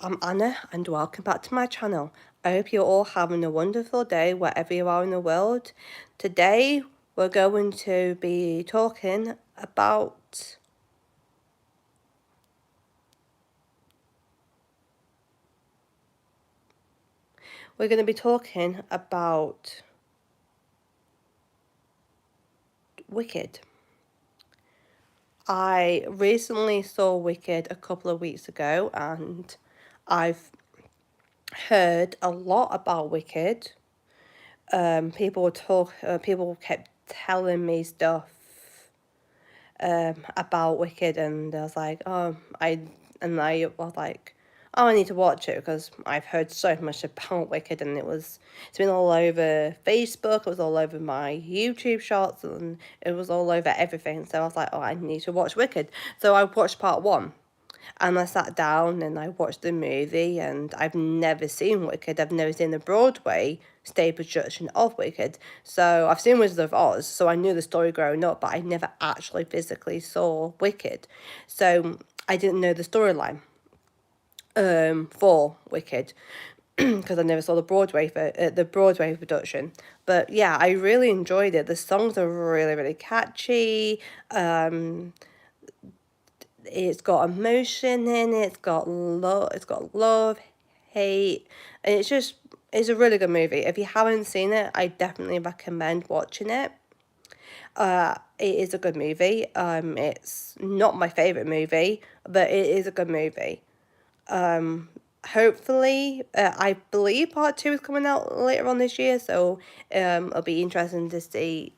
I'm Anna and welcome back to my channel. I hope you're all having a wonderful day wherever you are in the world. Today we're going to be talking about Wicked. I recently saw Wicked a couple of weeks ago and I've heard a lot about Wicked. People kept telling me stuff about Wicked, and I was like, I was like, oh, I need to watch it because I've heard so much about Wicked, and it's been all over Facebook, it was all over my YouTube shorts, and it was all over everything. So I was like, oh, I need to watch Wicked. So I watched part one. And I sat down and I watched the movie, and I've never seen Wicked. I've never seen the Broadway stage production of Wicked. So I've seen Wizard of Oz, so I knew the story growing up, but I never actually physically saw Wicked. So I didn't know the storyline for Wicked because I never saw the Broadway production. But yeah, I really enjoyed it. The songs are really, really catchy. It's got emotion in it. It's got love, hate, and it's a really good movie. If you haven't seen it, I definitely recommend watching it. It is a good movie. It's not my favorite movie, but it is a good movie. Hopefully, I believe part two is coming out later on this year, so it'll be interesting to see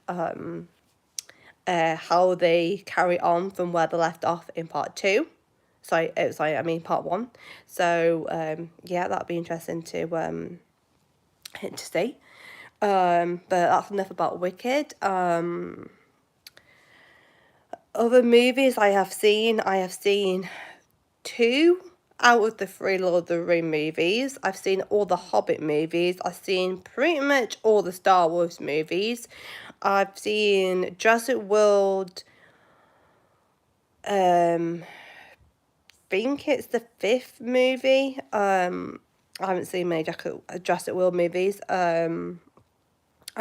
how they carry on from where they left off in part two. I mean part one. So yeah, that'll be interesting to see. But that's enough about Wicked. Other movies I have seen two out of the three Lord of the Rings movies. I've seen all the Hobbit movies. I've seen pretty much all the Star Wars movies. I've seen Jurassic World. Think it's the fifth movie. I haven't seen many Jurassic World movies. I've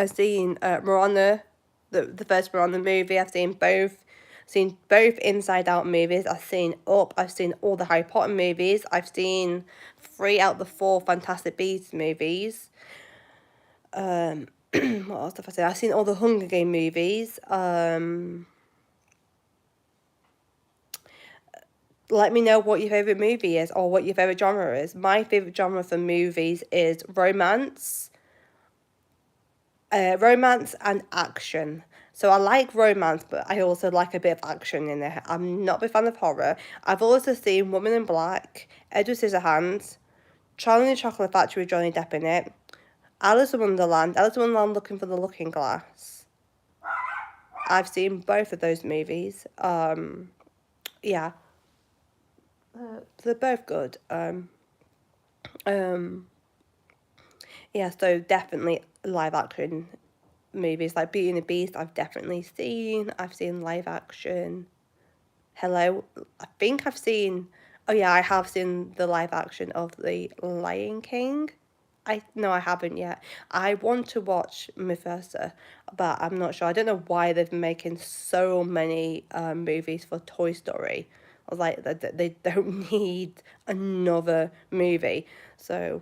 seen Moana, the first Moana movie. I've seen both. Seen both Inside Out movies. I've seen Up. I've seen all the Harry Potter movies. I've seen 3 out of the 4 Fantastic Beasts movies. What else have I seen? I've seen all the Hunger Game movies. Let me know what your favourite movie is or what your favourite genre is. My favourite genre for movies is romance and action. So I like romance, but I also like a bit of action in it. I'm not a big fan of horror. I've also seen Woman in Black, Edward Scissorhands, Charlie and the Chocolate Factory with Johnny Depp in it, Alice in Wonderland Looking for the Looking Glass. I've seen both of those movies. Yeah, they're both good. Yeah, so definitely live action movies like Beauty and the Beast. I've definitely seen. I've seen live action. Hello, I think I've seen. Oh yeah, I have seen the live action of the Lion King. I haven't yet. I want to watch Mufasa, but I'm not sure. I don't know why they've been making so many movies for Toy Story. I was like, they don't need another movie. So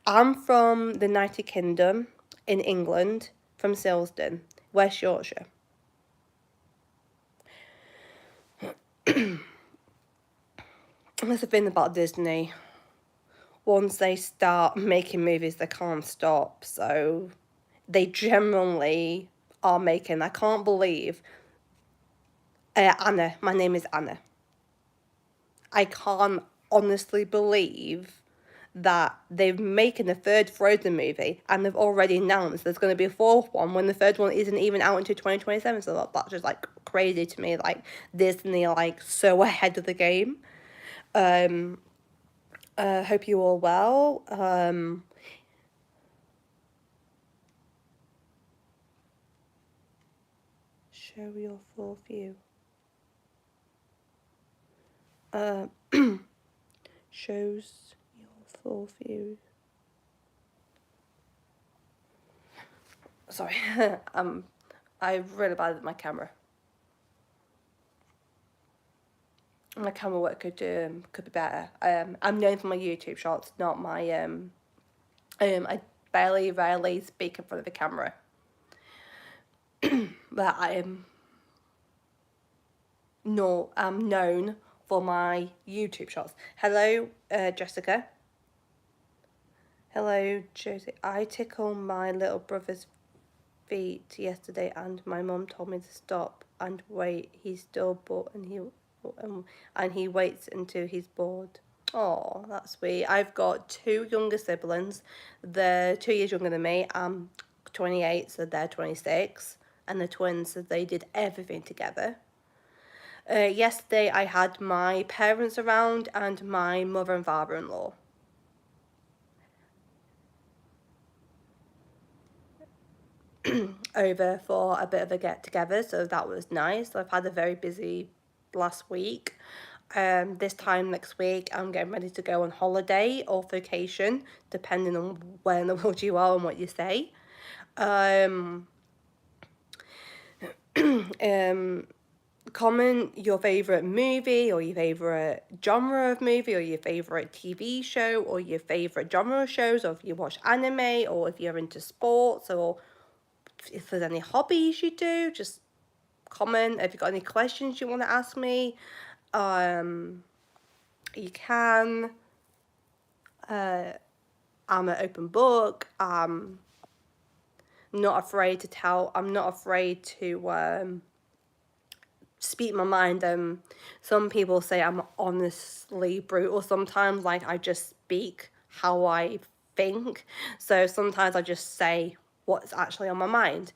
I'm from the United Kingdom in England, from Silsden, West Yorkshire. That's the thing about Disney. Once they start making movies, they can't stop. So they generally are making. I can't believe. Anna. My name is Anna. I can't honestly believe that they're making a third Frozen movie and they've already announced there's going to be a fourth one when the third one isn't even out until 2027. So that's just like crazy to me. Like Disney are like so ahead of the game. Hope you all well. Show your full view. shows your full view. Sorry, I'm really bad at my camera. My camera work could be better. I'm known for my YouTube shots, not my I rarely speak in front of the camera. But I'm known for my YouTube shots. Hello, Jessica. Hello, Josie. I tickled my little brother's feet yesterday, and my mum told me to stop and wait. He's still bored, and he waits until he's bored. Oh, that's sweet. I've got 2 younger siblings. They're 2 years younger than me. I'm 28, so they're 26. And the twins, so they did everything together. Yesterday, I had my parents around and my mother and father-in-law. Over for a bit of a get-together, so that was nice. I've had a very busy last week. This time next week, I'm getting ready to go on holiday or vacation, depending on where in the world you are and what you say. Comment your favourite movie or your favourite genre of movie or your favourite TV show or your favourite genre of shows, or if you watch anime or if you're into sports, or if there's any hobbies you do, just comment. If you've got any questions you want to ask me, you can. I'm an open book. I'm not afraid to tell. I'm not afraid to speak my mind. Some people say I'm honestly brutal sometimes. Like, I just speak how I think. So sometimes I just say what's actually on my mind,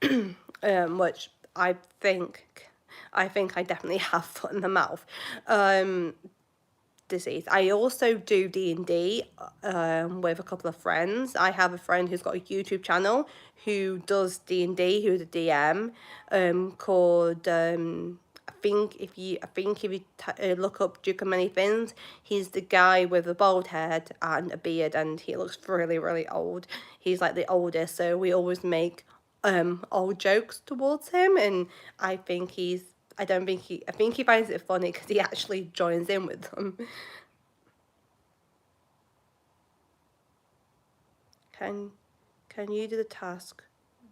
which I think I definitely have foot in the mouth. Disease. I also do D&D with a couple of friends. I have a friend who's got a YouTube channel who does D&D, who's a DM, called I think if you look up Duke of Many Things, he's the guy with a bald head and a beard, and he looks really, really old. He's like the oldest, so we always make old jokes towards him, and I think I think he finds it funny because he actually joins in with them. Can you do the task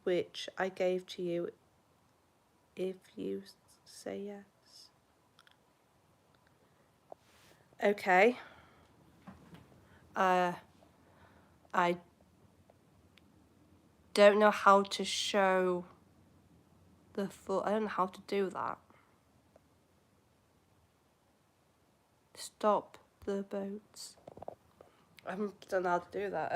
which I gave to you if you say yes? Okay. I don't know how to show the full. I don't know how to do that. Stop the boats. I don't know how to do that.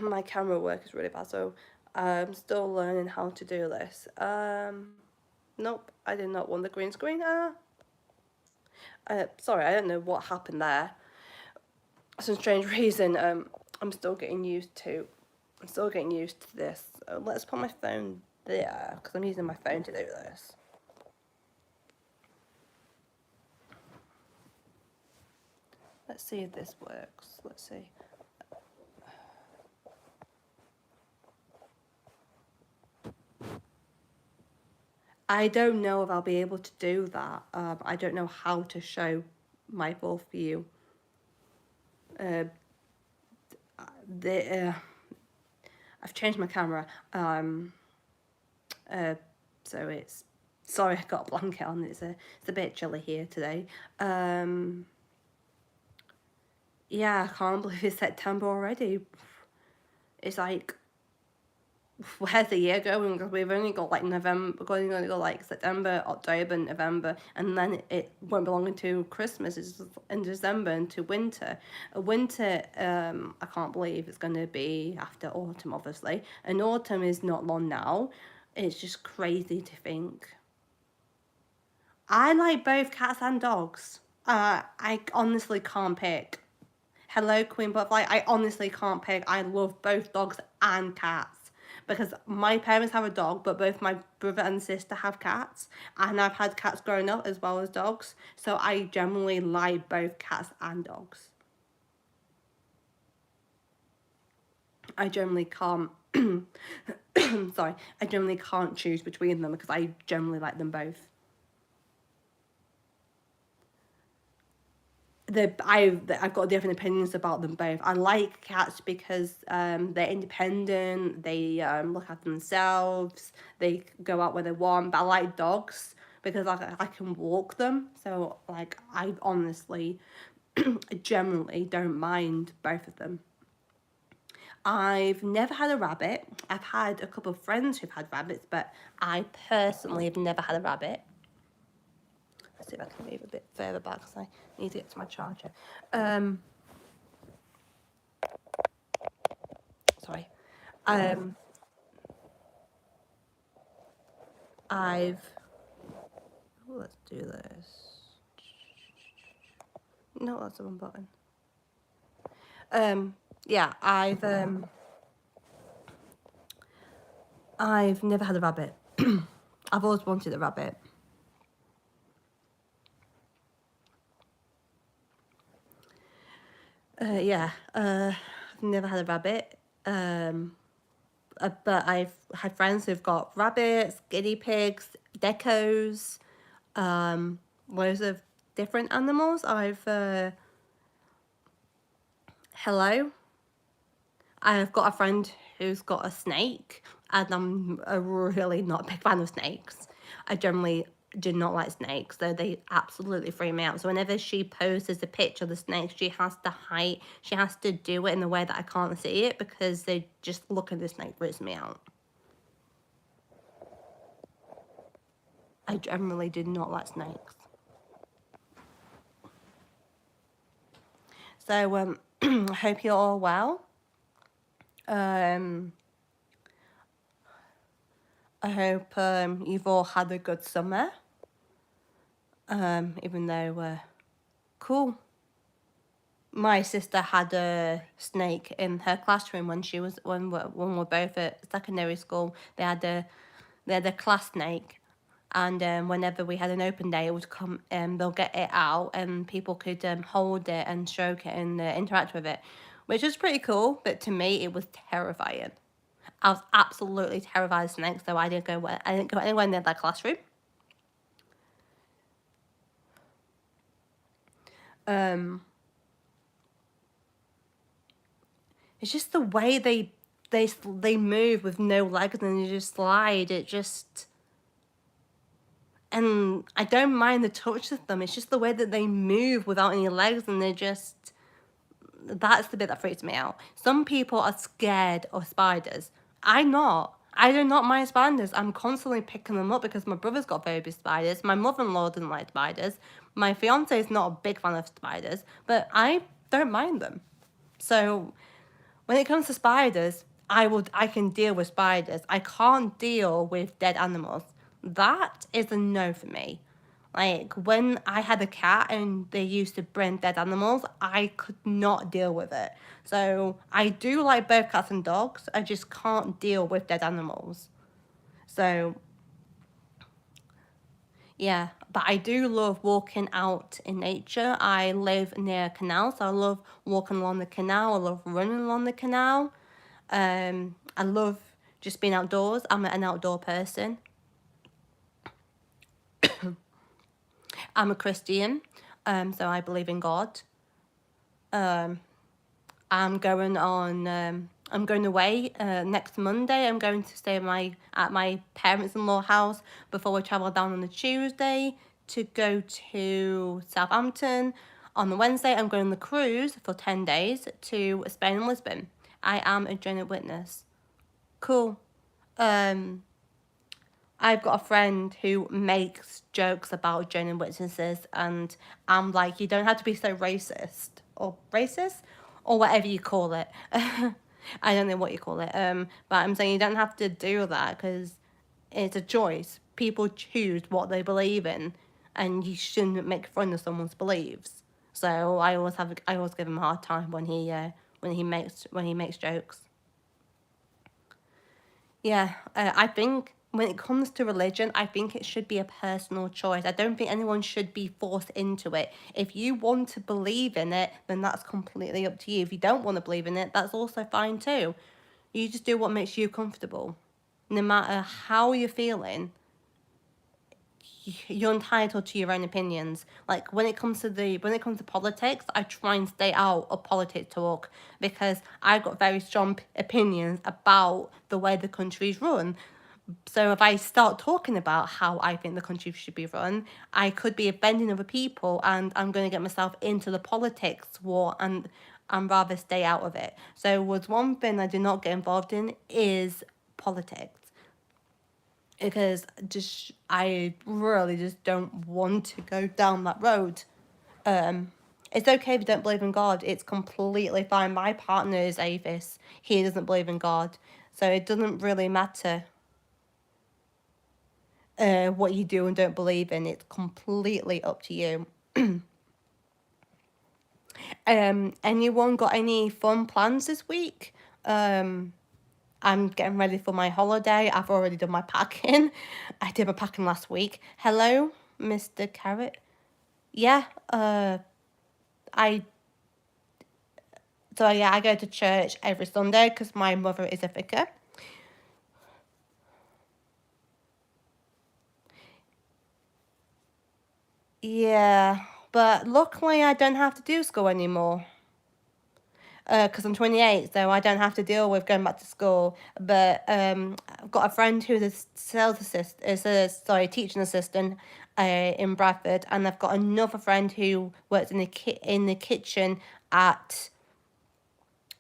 My camera work is really bad, so I'm still learning how to do this. Nope, I did not want the green screen. Sorry, I don't know what happened there. Some strange reason. I'm still getting used to this. So let's put my phone there because I'm using my phone to do this. Let's see if this works. Let's see. I don't know if I'll be able to do that. I don't know how to show my full view. I've changed my camera. So it's, sorry, I got a blanket on. It's a bit chilly here today. Yeah, I can't believe it's September already. It's like, where's the year going? Because we've only got like November, we're going to go like September, October, November, and then it won't be long into Christmas. It's in December into winter. Winter, I can't believe it's going to be after autumn, obviously. And autumn is not long now. It's just crazy to think. I like both cats and dogs. I honestly can't pick. Hello, Queen Butterfly. I honestly can't pick. I love both dogs and cats. because my parents have a dog, but both my brother and sister have cats, and I've had cats growing up as well as dogs, so I generally like both cats and dogs. I generally can't sorry, I generally can't choose between them because I generally like them both. I've got different opinions about them both. I like cats because they're independent, they look after themselves, they go out where they want. But I like dogs because I can walk them. So like I honestly generally don't mind both of them. I've never had a rabbit. I've had a couple of friends who've had rabbits, but I personally have never had a rabbit. Let's see if I can move a bit further back because I need to get to my charger. Sorry. Let's do this. No, that's the wrong button. Yeah, I've never had a rabbit. I've always wanted a rabbit. I've never had a rabbit. But I've had friends who've got rabbits, guinea pigs, geckos, loads of different animals. Hello. I've got a friend who's got a snake, and I'm a really not a big fan of snakes. I generally do not like snakes, so they absolutely freak me out. So whenever she posts a picture of the snake, she has to do it in a way that I can't see it because they just look at the snake freaks me out. I generally do not like snakes. So I hope you're all well. I hope you've all had a good summer. Even though, cool. My sister had a snake in her classroom when we're both at secondary school. They had a class snake, and whenever we had an open day, it would come. They'll get it out, and people could hold it and stroke it and interact with it, which was pretty cool. But to me, it was terrifying. I was absolutely terrified of snakes, so I didn't go anywhere near that classroom. It's just the way they move with no legs and they just slide. And I don't mind the touch of them. It's just the way that they move without any legs, and that's the bit that freaks me out. Some people are scared of spiders. I'm not. I do not mind spiders. I'm constantly picking them up because my brother's got phobia of spiders. My mother-in-law doesn't like spiders. My fiance is not a big fan of spiders, but I don't mind them. So when it comes to spiders, I can deal with spiders. I can't deal with dead animals. That is a no for me. Like when I had a cat and they used to bring dead animals, I could not deal with it. So I do like both cats and dogs. I just can't deal with dead animals. So yeah, but I do love walking out in nature. I live near a canal, so I love walking along the canal. I love running along the canal. I love just being outdoors. I'm an outdoor person. I'm a Christian, so I believe in God. I'm going away next Monday. I'm going to stay at my parents-in-law house before we travel down on the Tuesday to go to Southampton. On the Wednesday, I'm going on the cruise for 10 days to Spain and Lisbon. I am a Jehovah's Witness. Cool. I've got a friend who makes jokes about Jehovah's Witnesses, and I'm like, you don't have to be so racist or whatever you call it. I don't know what you call it. But I'm saying you don't have to do that because it's a choice. People choose what they believe in, and you shouldn't make fun of someone's beliefs. So I always give him a hard time when he makes jokes. Yeah, I think when it comes to religion, I think it should be a personal choice. I don't think anyone should be forced into it. If you want to believe in it, then that's completely up to you. If you don't want to believe in it, that's also fine too. You just do what makes you comfortable. No matter how you're feeling, you're entitled to your own opinions. Like when it comes to politics, I try and stay out of politics talk because I've got very strong opinions about the way the country's run. So if I start talking about how I think the country should be run, I could be offending other people, and I'm going to get myself into the politics war, and I'm rather stay out of it. So was one thing I did not get involved in is politics, because just I really just don't want to go down that road. It's okay if you don't believe in God. It's completely fine. My partner is atheist. He doesn't believe in God. So it doesn't really matter what you do and don't believe in. It's completely up to you. Anyone got any fun plans this week? I'm getting ready for my holiday. I've already done my packing. I did my packing last week. Hello, Mr. Carrot. Yeah, I I go to church every Sunday because my mother is a vicar. Yeah, but luckily I don't have to do school anymore. Because I'm 28, so I don't have to deal with going back to school. But I've got a friend who's a sales assist, is a sorry teaching assistant in Bradford, and I've got another friend who works in the kitchen at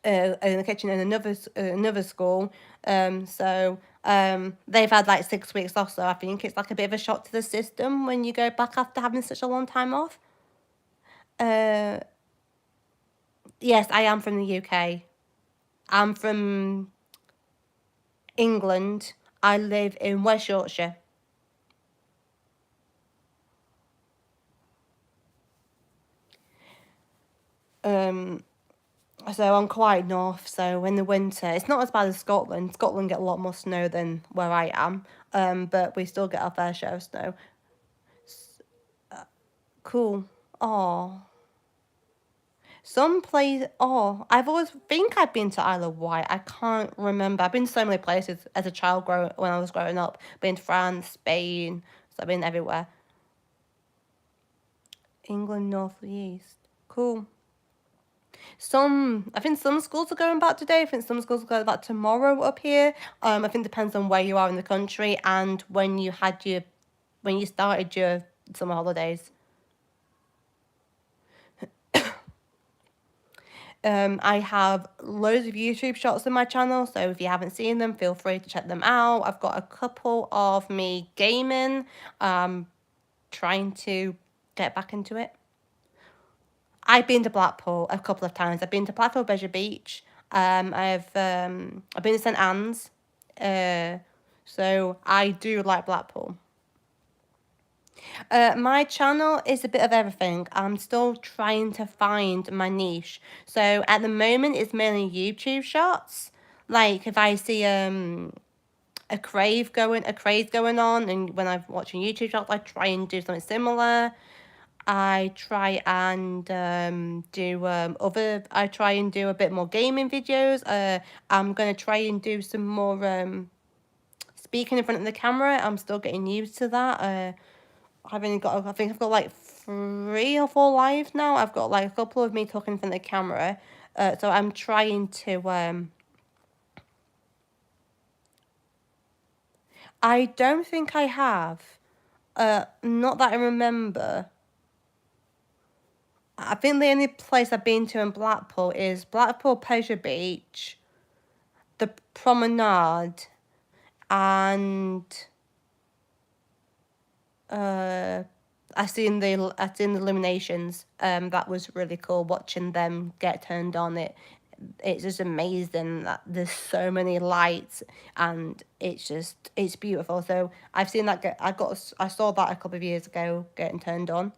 in the kitchen in another school. They've had like 6 weeks off, so I think it's like a bit of a shock to the system when you go back after having such a long time off. Uh, yes, I am from the UK. I'm from England. I live in West Yorkshire. Um, so I'm quite north. So in the winter, it's not as bad as Scotland. Scotland get a lot more snow than where I am. But we still get our fair share of snow. Cool. Oh, some place. Oh, I've always think I've been to Isle of Wight. I can't remember. I've been to so many places as a child. When I was growing up, been to France, Spain. So I've been everywhere. England, north, east. Cool. I think some schools are going back today. I think some schools are going back tomorrow up here. I think it depends on where you are in the country and when you started your summer holidays. I have loads of YouTube shots on my channel, so if you haven't seen them, feel free to check them out. I've got a couple of me gaming, trying to get back into it. I've been to Blackpool a couple of times. I've been to Blackpool Pleasure Beach. I've been to St Anne's. Uh, so I do like Blackpool. My channel is a bit of everything. I'm still trying to find my niche. So at the moment, it's mainly YouTube shots. Like if I see a craze going on, and when I'm watching YouTube shots, I try and do something similar. I try and I try and do a bit more gaming videos. I'm gonna try and do some more speaking in front of the camera. I'm still getting used to that. I think I've got like 3 or 4 lives now. I've got like a couple of me talking in front of the camera. So I'm trying to I don't think I have. Not that I remember. I think the only place I've been to in Blackpool is Blackpool Pleasure Beach, the Promenade, and uh, I seen the illuminations. That was really cool watching them get turned on. It's just amazing that there's so many lights, and it's beautiful. So I've seen that I saw that a couple of years ago getting turned on.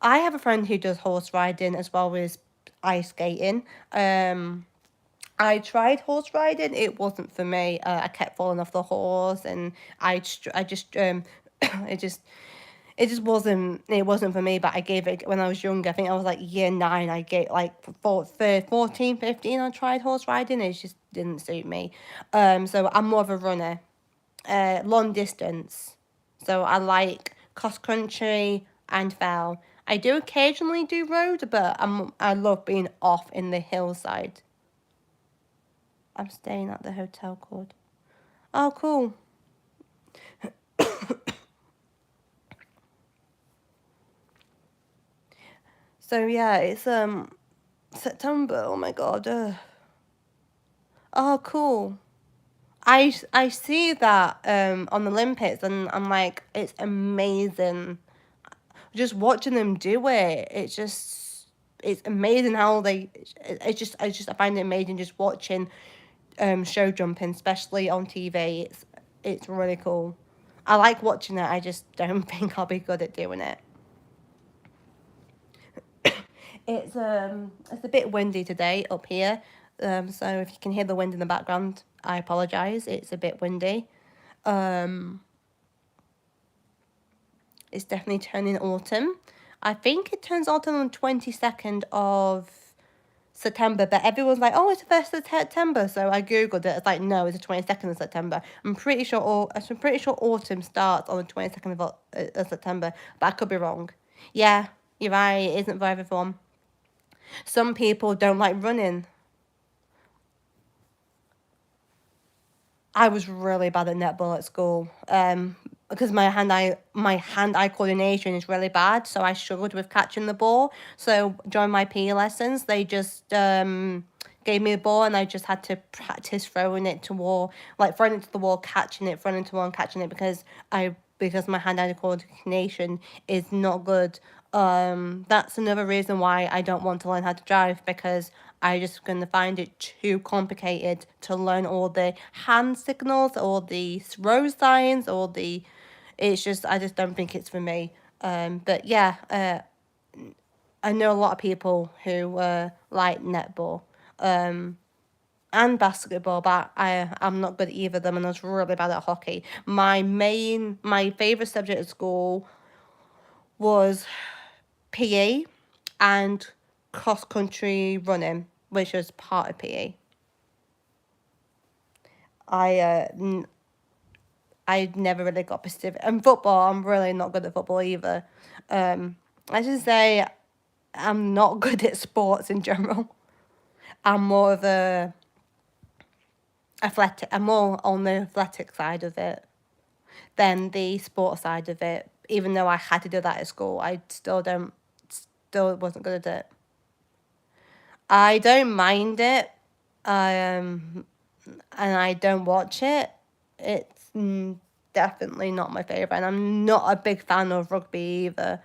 I have a friend who does horse riding as well as ice skating. I tried horse riding. It wasn't for me. I kept falling off the horse, and I just it just wasn't for me. But I gave it when I was younger. I think I was like year 9. I gave like 14, 15. I tried horse riding. It just didn't suit me. So I'm more of a runner. Long distance. So I like cross country and fell. I do occasionally do road, but I love being off in the hillside. I'm staying at the hotel called. Oh, cool. So yeah, it's September. Oh my god. Oh, cool. I see that on the Olympics, and I'm like, it's amazing. Just watching them do it, it's amazing how they. I find it amazing just watching show jumping, especially on TV. It's really cool. I like watching it. I just don't think I'll be good at doing it. It's a bit windy today up here. So if you can hear the wind in the background, I apologize. It's a bit windy. Um, it's definitely turning autumn. I think it turns autumn on 22nd of September, but everyone's like, "Oh, it's the 1st of September." So I googled it. It's like, no, it's the 22nd of September. I'm pretty sure autumn starts on the 22nd of September, but I could be wrong. Yeah, you're right. It isn't for everyone. Some people don't like running. I was really bad at netball at school. Because my hand eye coordination is really bad, so I struggled with catching the ball. So during my PE lessons, they just gave me the ball, and I just had to practice throwing it to wall, like throwing it to the wall, catching it, throwing it to the wall, and catching it because my hand eye coordination is not good. That's another reason why I don't want to learn how to drive, because I just gonna find it too complicated to learn all the hand signals, all the road signs, all the. It's just I just don't think it's for me. But yeah, I know a lot of people who like netball. And basketball, but I'm not good at either of them, and I was really bad at hockey. My favorite subject at school was PE and cross country running, which was part of PE. I I never really got specific. And football, I'm really not good at football either. I should say I'm not good at sports in general. I'm more of a athletic. I'm more on the athletic side of it than the sports side of it. Even though I had to do that at school, I still wasn't good at it. I don't mind it, and I don't watch it. It's definitely not my favorite, and I'm not a big fan of rugby either.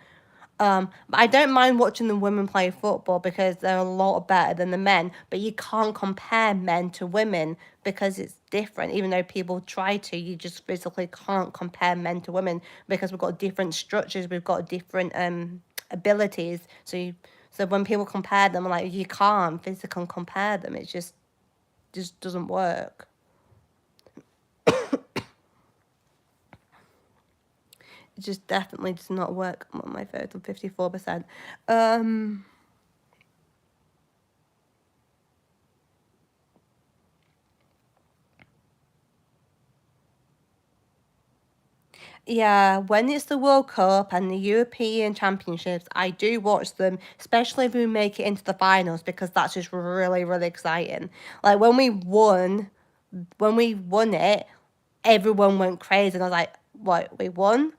But I don't mind watching the women play football because they're a lot better than the men. But you can't compare men to women because it's different. Even though people try to, you just physically can't compare men to women because we've got different structures, we've got different abilities. So when people compare them, like you can't physically compare them. It just doesn't work. It just definitely does not work. I'm on my phone on 54%. Um, Yeah, when it's the World Cup and the European Championships, I do watch them, especially if we make it into the finals, because that's just really, really exciting. Like when we won it, everyone went crazy, and I was like, "What? We won?"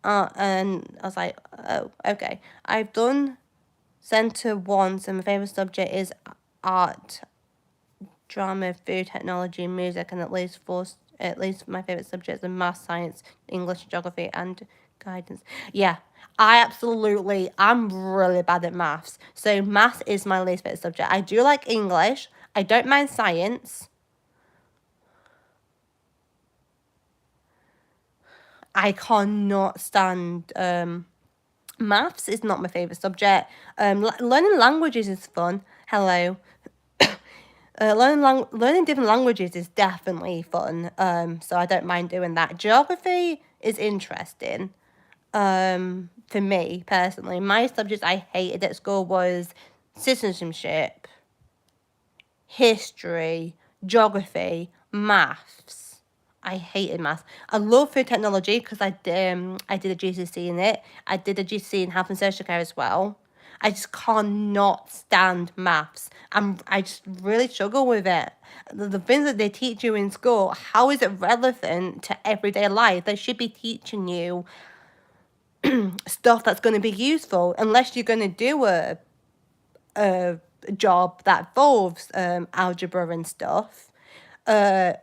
And I was like, "Oh, okay." I've done Center once, and my favorite subject is art, drama, food, technology, music, and at least my favorite subjects are math, science, English, geography, and guidance. Yeah, I'm really bad at maths. So math is my least favorite subject. I do like English. I don't mind science. I cannot stand maths is not my favorite subject. Learning languages is fun. Hello. Learning different languages is definitely fun. So I don't mind doing that. Geography is interesting. For me personally, my subjects I hated at school was citizenship, history, geography, maths. I hated maths. I love food technology because I did a GCSE in it. I did a GCSE in health and social care as well. I just cannot stand maths. I just really struggle with it. The things that they teach you in school, how is it relevant to everyday life? They should be teaching you stuff that's going to be useful, unless you're going to do a job that involves algebra and stuff. My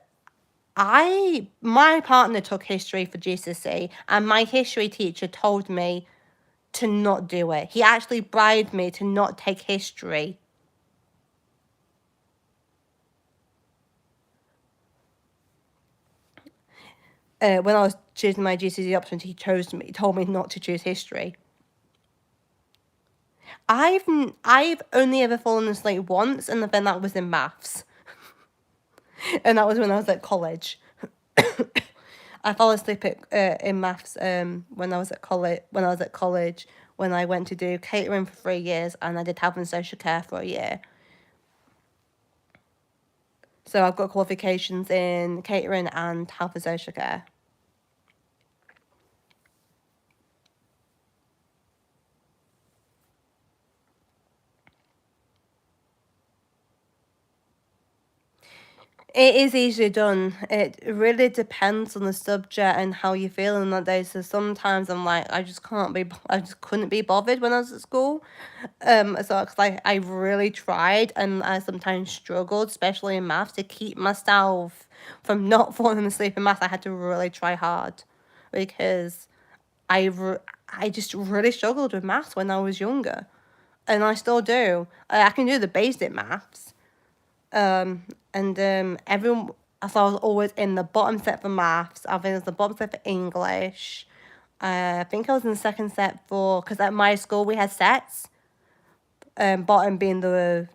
partner took history for GCSE, and my history teacher told me to not do it. He actually bribed me to not take history. When I was choosing my GCSE options, he told me not to choose history. I've only ever fallen asleep once, and then that was in maths, and that was when I was at college. I fell asleep in maths when I was at college when I went to do catering for 3 years, and I did health and social care for a year. So I've got qualifications in catering and health and social care. It is easily done. It really depends on the subject and how you're feeling that day. So sometimes I'm like, I just couldn't be bothered when I was at school. So cause I really tried, and I sometimes struggled, especially in maths, to keep myself from not falling asleep in maths. I had to really try hard because I just really struggled with maths when I was younger, and I still do. I can do the basic maths, and everyone. So I was always in the bottom set for maths. I think it was the bottom set for English. I think I was in the second set for, because at my school we had sets. Bottom being the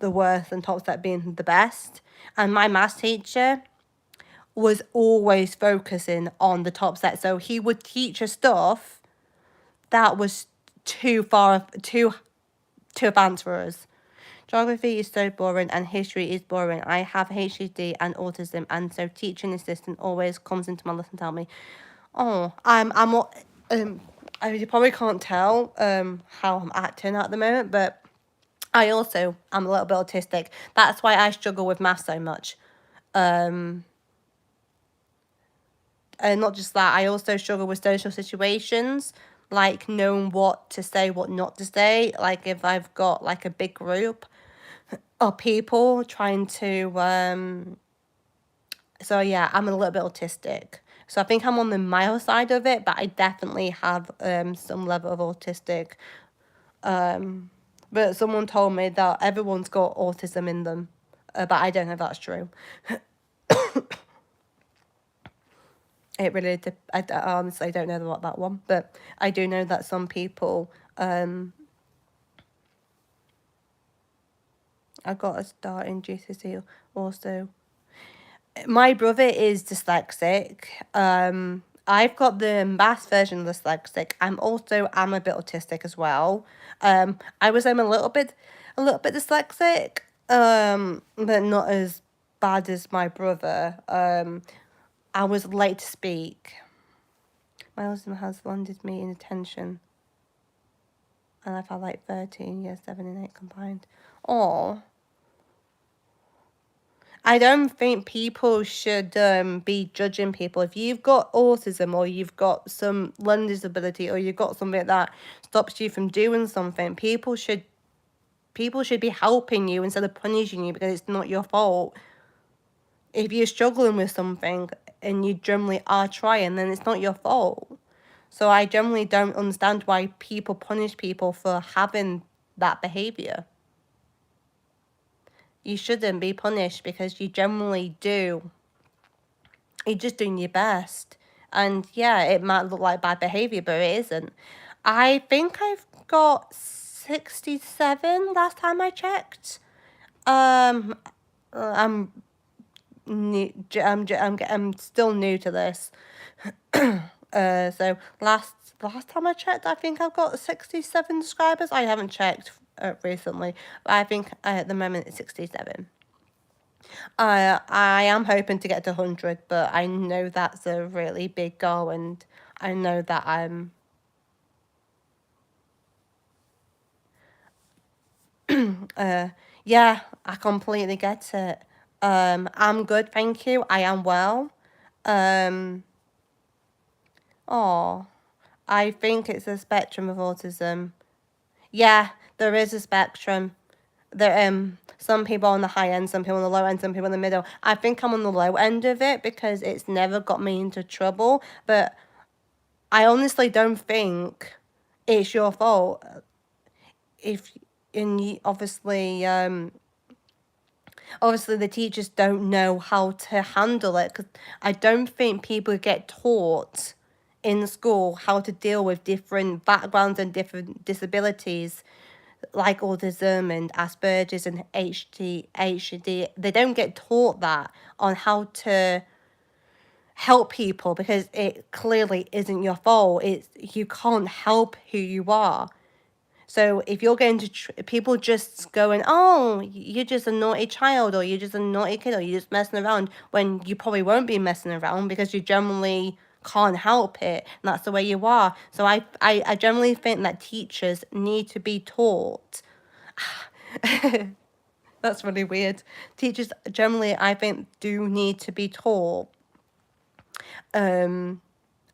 worst and top set being the best. And my maths teacher was always focusing on the top set, so he would teach us stuff that was too advanced for us. Geography is so boring and history is boring. I have ADHD and autism, and so teaching assistant always comes into my lesson and tell me, "Oh, you probably can't tell how I'm acting at the moment, but I also am a little bit autistic. That's why I struggle with math so much. And not just that, I also struggle with social situations, like knowing what to say, what not to say. Like if I've got like a big group of people trying to so yeah, I'm a little bit autistic. So I think I'm on the mild side of it, but I definitely have some level of autistic. But someone told me that everyone's got autism in them, but I don't know if that's true. It really, I honestly don't know about that one, but I do know that some people, I got a start in GCSE also. My brother is dyslexic. I've got the math version of dyslexic. I'm a bit autistic as well. I was I'm a little bit dyslexic. But not as bad as my brother. I was late to speak. My husband has landed me in detention, and I've had like 13 years, 7 and 8 combined. Oh, I don't think people should be judging people. If you've got autism or you've got some learning disability or you've got something that stops you from doing something, people should be helping you instead of punishing you because it's not your fault. If you're struggling with something and you generally are trying, then it's not your fault. So I generally don't understand why people punish people for having that behavior. You shouldn't be punished because you generally do. You're just doing your best. And yeah, it might look like bad behavior, but it isn't. I think I've got 67 last time I checked. I'm new, I'm still new to this. So last time I checked, I think I've got 67 subscribers. I haven't checked recently, but I think at the moment it's 67. I am hoping to get to 100, but I know that's a really big goal, and I know that yeah, I completely get it. I'm good, thank you. I am well. Um, oh, I think it's a spectrum of autism. Yeah, there is a spectrum. There some people on the high end, some people on the low end, some people in the middle. I think I'm on the low end of it because it's never got me into trouble, but I honestly don't think it's your fault if obviously the teachers don't know how to handle it, because I don't think people get taught in school how to deal with different backgrounds and different disabilities like autism and Asperger's and HD. They don't get taught that on how to help people, because it clearly isn't your fault. It's you can't help who you are. So if you're going to people just going, oh, you're just a naughty child, or you're just a naughty kid, or you're just messing around, when you probably won't be messing around because you generally can't help it, and that's the way you are. So I generally think that teachers need to be taught. That's really weird. Teachers generally, I think, do need to be taught um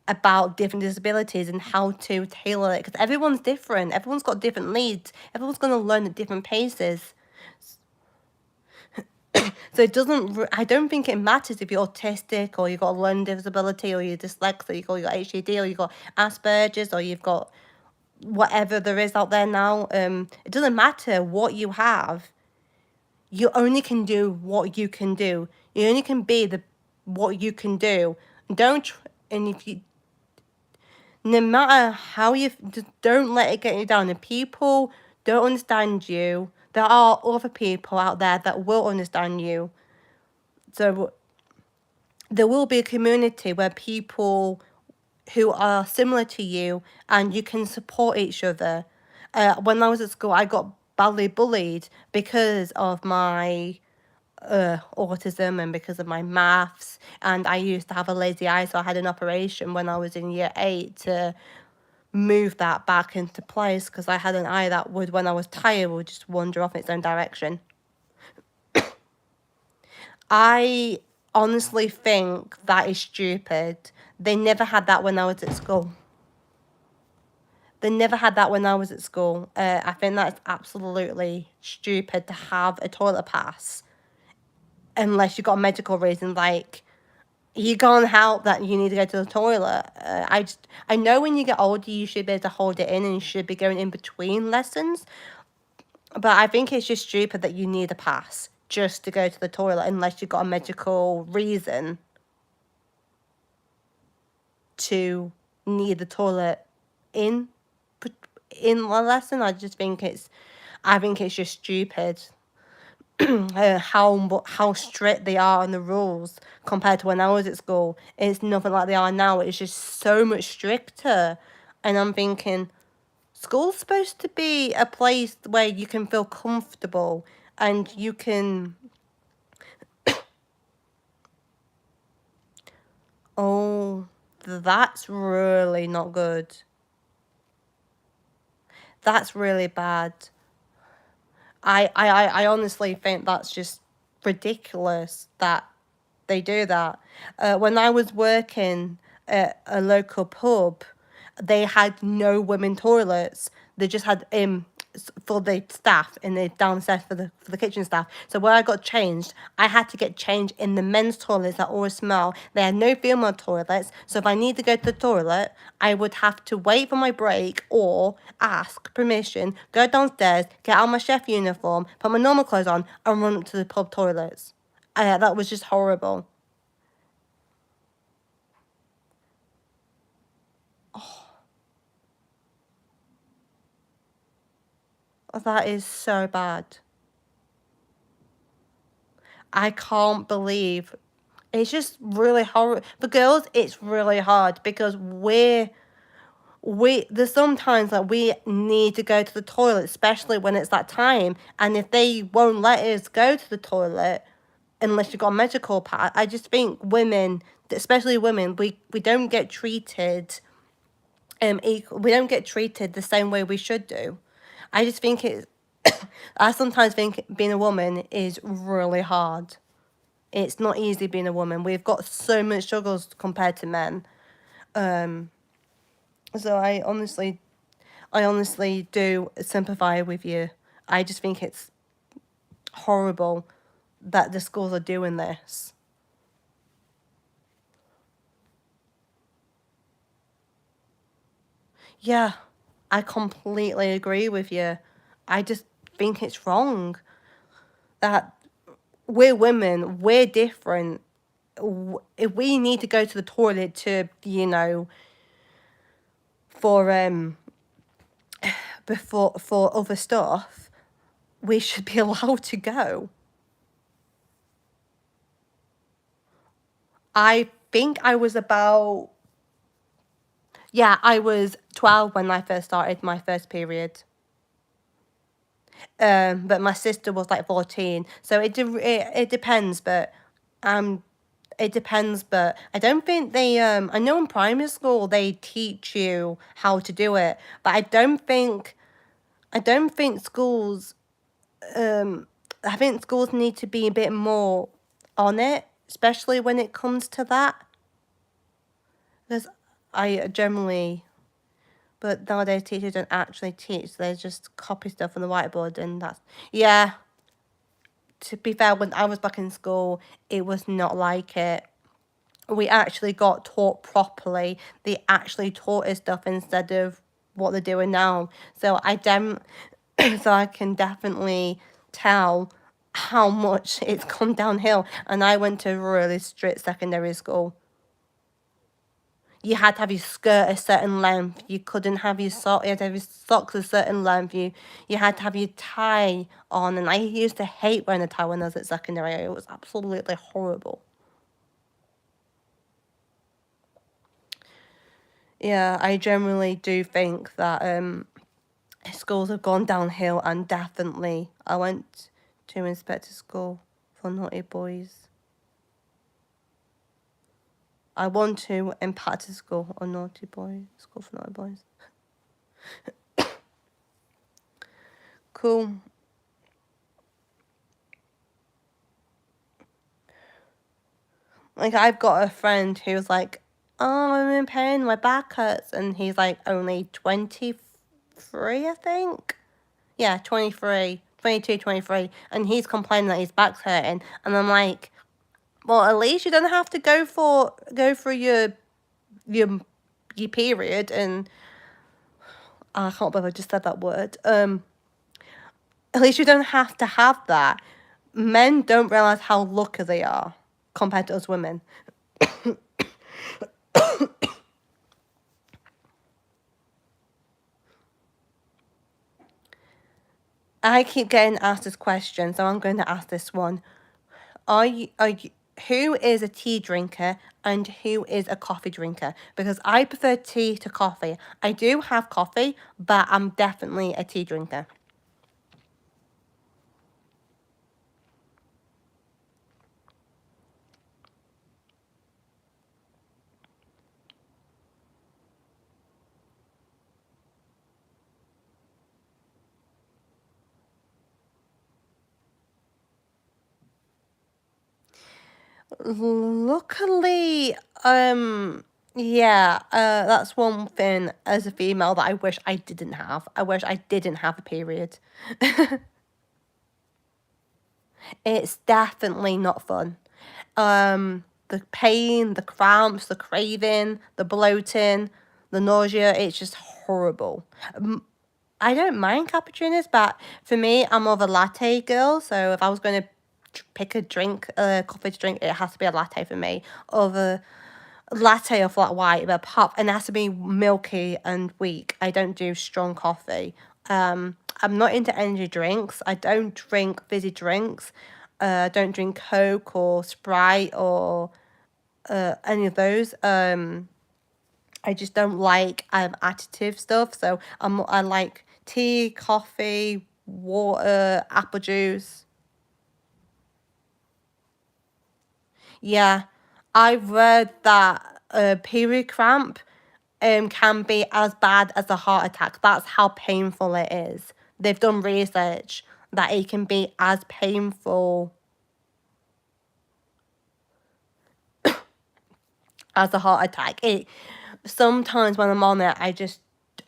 about different disabilities and how to tailor it, because everyone's different. Everyone's got different needs. Everyone's going to learn at different paces. So it doesn't, I don't think it matters if you're autistic, or you've got a learning disability, or you're dyslexic, or you've got HDD, or you've got Asperger's, or you've got whatever there is out there now. It doesn't matter what you have. You only can do what you can do. You only can be the what you can do. Don't, and if you, no matter how you, just don't let it get you down. If people don't understand you, there are other people out there that will understand you. So there will be a community where people who are similar to you, and you can support each other. When I was at school, I got badly bullied because of my autism and because of my maths, and I used to have a lazy eye, so I had an operation when I was in year 8 to move that back into place, because I had an eye that would, when I was tired, would just wander off in its own direction. I honestly think that is stupid. They never had that when I was at school. They never had that when I was at school. I think that's absolutely stupid to have a toilet pass unless you've got a medical reason, like you can't help that you need to go to the toilet. I know when you get older, you should be able to hold it in and you should be going in between lessons. But I think it's just stupid that you need a pass just to go to the toilet unless you've got a medical reason to need the toilet in in the lesson. I think it's just stupid. How strict they are on the rules compared to when I was at school. It's nothing like they are now. It's just so much stricter. And I'm thinking, school's supposed to be a place where you can feel comfortable and you can. Oh, that's really not good. That's really bad. I honestly think that's just ridiculous that they do that. When I was working at a local pub, they had no women toilets. They just had for the staff in the downstairs for the kitchen staff. So when I got changed, I had to get changed in the men's toilets that always smell. They had no female toilets. So if I need to go to the toilet, I would have to wait for my break or ask permission, go downstairs, get out my chef uniform, put my normal clothes on, and run up to the pub toilets. That was just horrible. That is so bad. I can't believe it's just really hard. For girls, it's really hard because there's sometimes that we need to go to the toilet, especially when it's that time. And if they won't let us go to the toilet unless you've got a medical pass, I just think women, especially women, we don't get treated we don't get treated the same way we should do. I just think it's I sometimes think being a woman is really hard. It's not easy being a woman. We've got so many struggles compared to men. So I honestly do sympathize with you. I just think it's horrible that the schools are doing this. Yeah, I completely agree with you. I just think it's wrong that we're women, we're different. If we need to go to the toilet to, for before for other stuff, we should be allowed to go. I think I was about, yeah, I was 12 when I first started my first period. But my sister was like 14, so it depends, but um it depends, but I don't think they I know in primary school they teach you how to do it, but I don't think schools I think schools need to be a bit more on it, especially when it comes to that. Because I generally, but nowadays teachers don't actually teach, they just copy stuff on the whiteboard, and that's, yeah, to be fair, when I was back in school, it was not like it. We actually got taught properly. They actually taught us stuff instead of what they're doing now. So so I can definitely tell how much it's gone downhill. And I went to a really strict secondary school. You had to have your skirt a certain length. You couldn't have your sock. You had to have your socks a certain length. You had to have your tie on. And I used to hate wearing a tie when I was at secondary. It was absolutely horrible. Yeah, I generally do think that schools have gone downhill, and definitely I went to inspector school for naughty boys. I want to impact a school on naughty boys, school for naughty boys. Cool. Like, I've got a friend who's like, oh, I'm in pain, my back hurts, and he's like only 23, I think. Yeah, 23, 22, 23, and he's complaining that his back's hurting, and I'm like, well, at least you don't have to go through your your period, and I can't believe I just said that word. At least you don't have to have that. Men don't realize how lucky they are compared to us women. I keep getting asked this question, so I'm going to ask this one. Who is a tea drinker and who is a coffee drinker? Because I prefer tea to coffee. I do have coffee, but I'm definitely a tea drinker. Luckily, yeah, that's one thing as a female that I wish I didn't have. I wish I didn't have a period. It's definitely not fun. The pain, the cramps, the craving, the bloating, the nausea, it's just horrible. I don't mind cappuccinos, but for me, I'm more of a latte girl. So if I was going to pick a drink, a coffee to drink, it has to be a latte for me. Or the latte or flat white, but pop, and it has to be milky and weak. I don't do strong coffee. I'm not into energy drinks. I don't drink fizzy drinks. Don't drink Coke or Sprite or any of those. I just don't like additive stuff. So I like tea, coffee, water, apple juice. Yeah, I've read that period cramp can be as bad as a heart attack. That's how painful it is. They've done research that it can be as painful as a heart attack. It sometimes when I'm on it, I just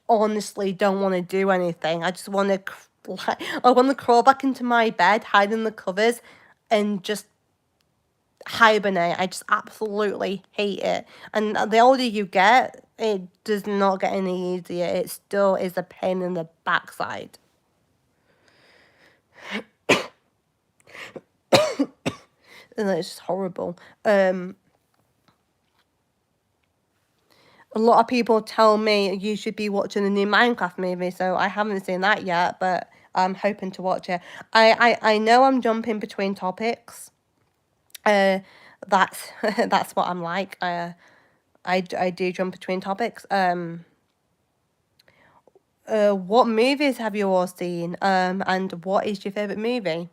honestly don't want to do anything. I just want to like I want to crawl back into my bed, hide in the covers, and just hibernate. I just absolutely hate it. And the older you get, it does not get any easier. It still is a pain in the backside. And it's just horrible. A lot of people tell me you should be watching the new Minecraft movie, so I haven't seen that yet, but I'm hoping to watch it. I know I'm jumping between topics. That's that's what I'm like. I do jump between topics. What movies have you all seen? And what is your favorite movie?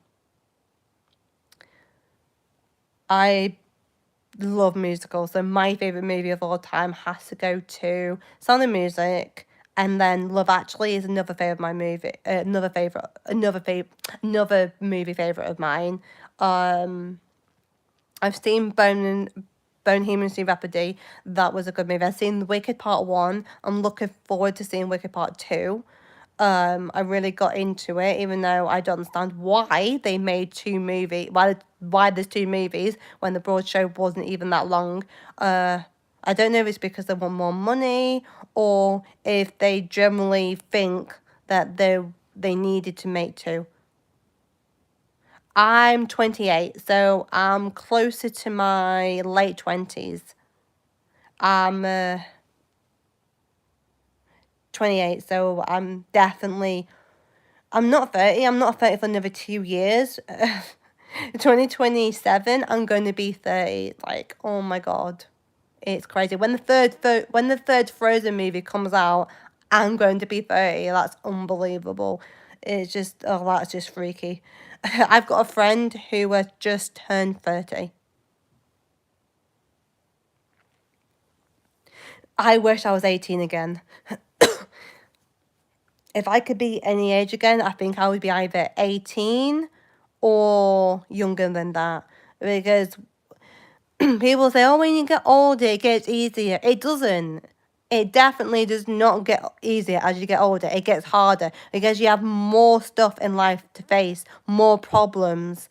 I love musicals, so my favorite movie of all time has to go to Sound of Music, and then Love Actually is another favorite of my movie. Another movie favorite of mine. I've seen Bohemian Rhapsody. That was a good movie. I've seen Wicked Part 1. I'm looking forward to seeing Wicked Part 2. I really got into it, even though I don't understand why they made why there's two movies when the broad show wasn't even that long. I don't know if it's because they want more money or if they generally think that they needed to make two. I'm 28, so I'm closer to my late 20s. I'm 28, so I'm not 30. I'm not 30 for another 2 years. 2027, I'm going to be 30. Like, oh my God. It's crazy. When the third Frozen movie comes out, I'm going to be 30. That's unbelievable. It's just, oh, that's just freaky. I've got a friend who has just turned 30. I wish I was 18 again. If I could be any age again, I think I would be either 18 or younger than that. Because people say, oh, when you get older, it gets easier. It doesn't. It definitely does not get easier as you get older. It gets harder because you have more stuff in life to face, more problems.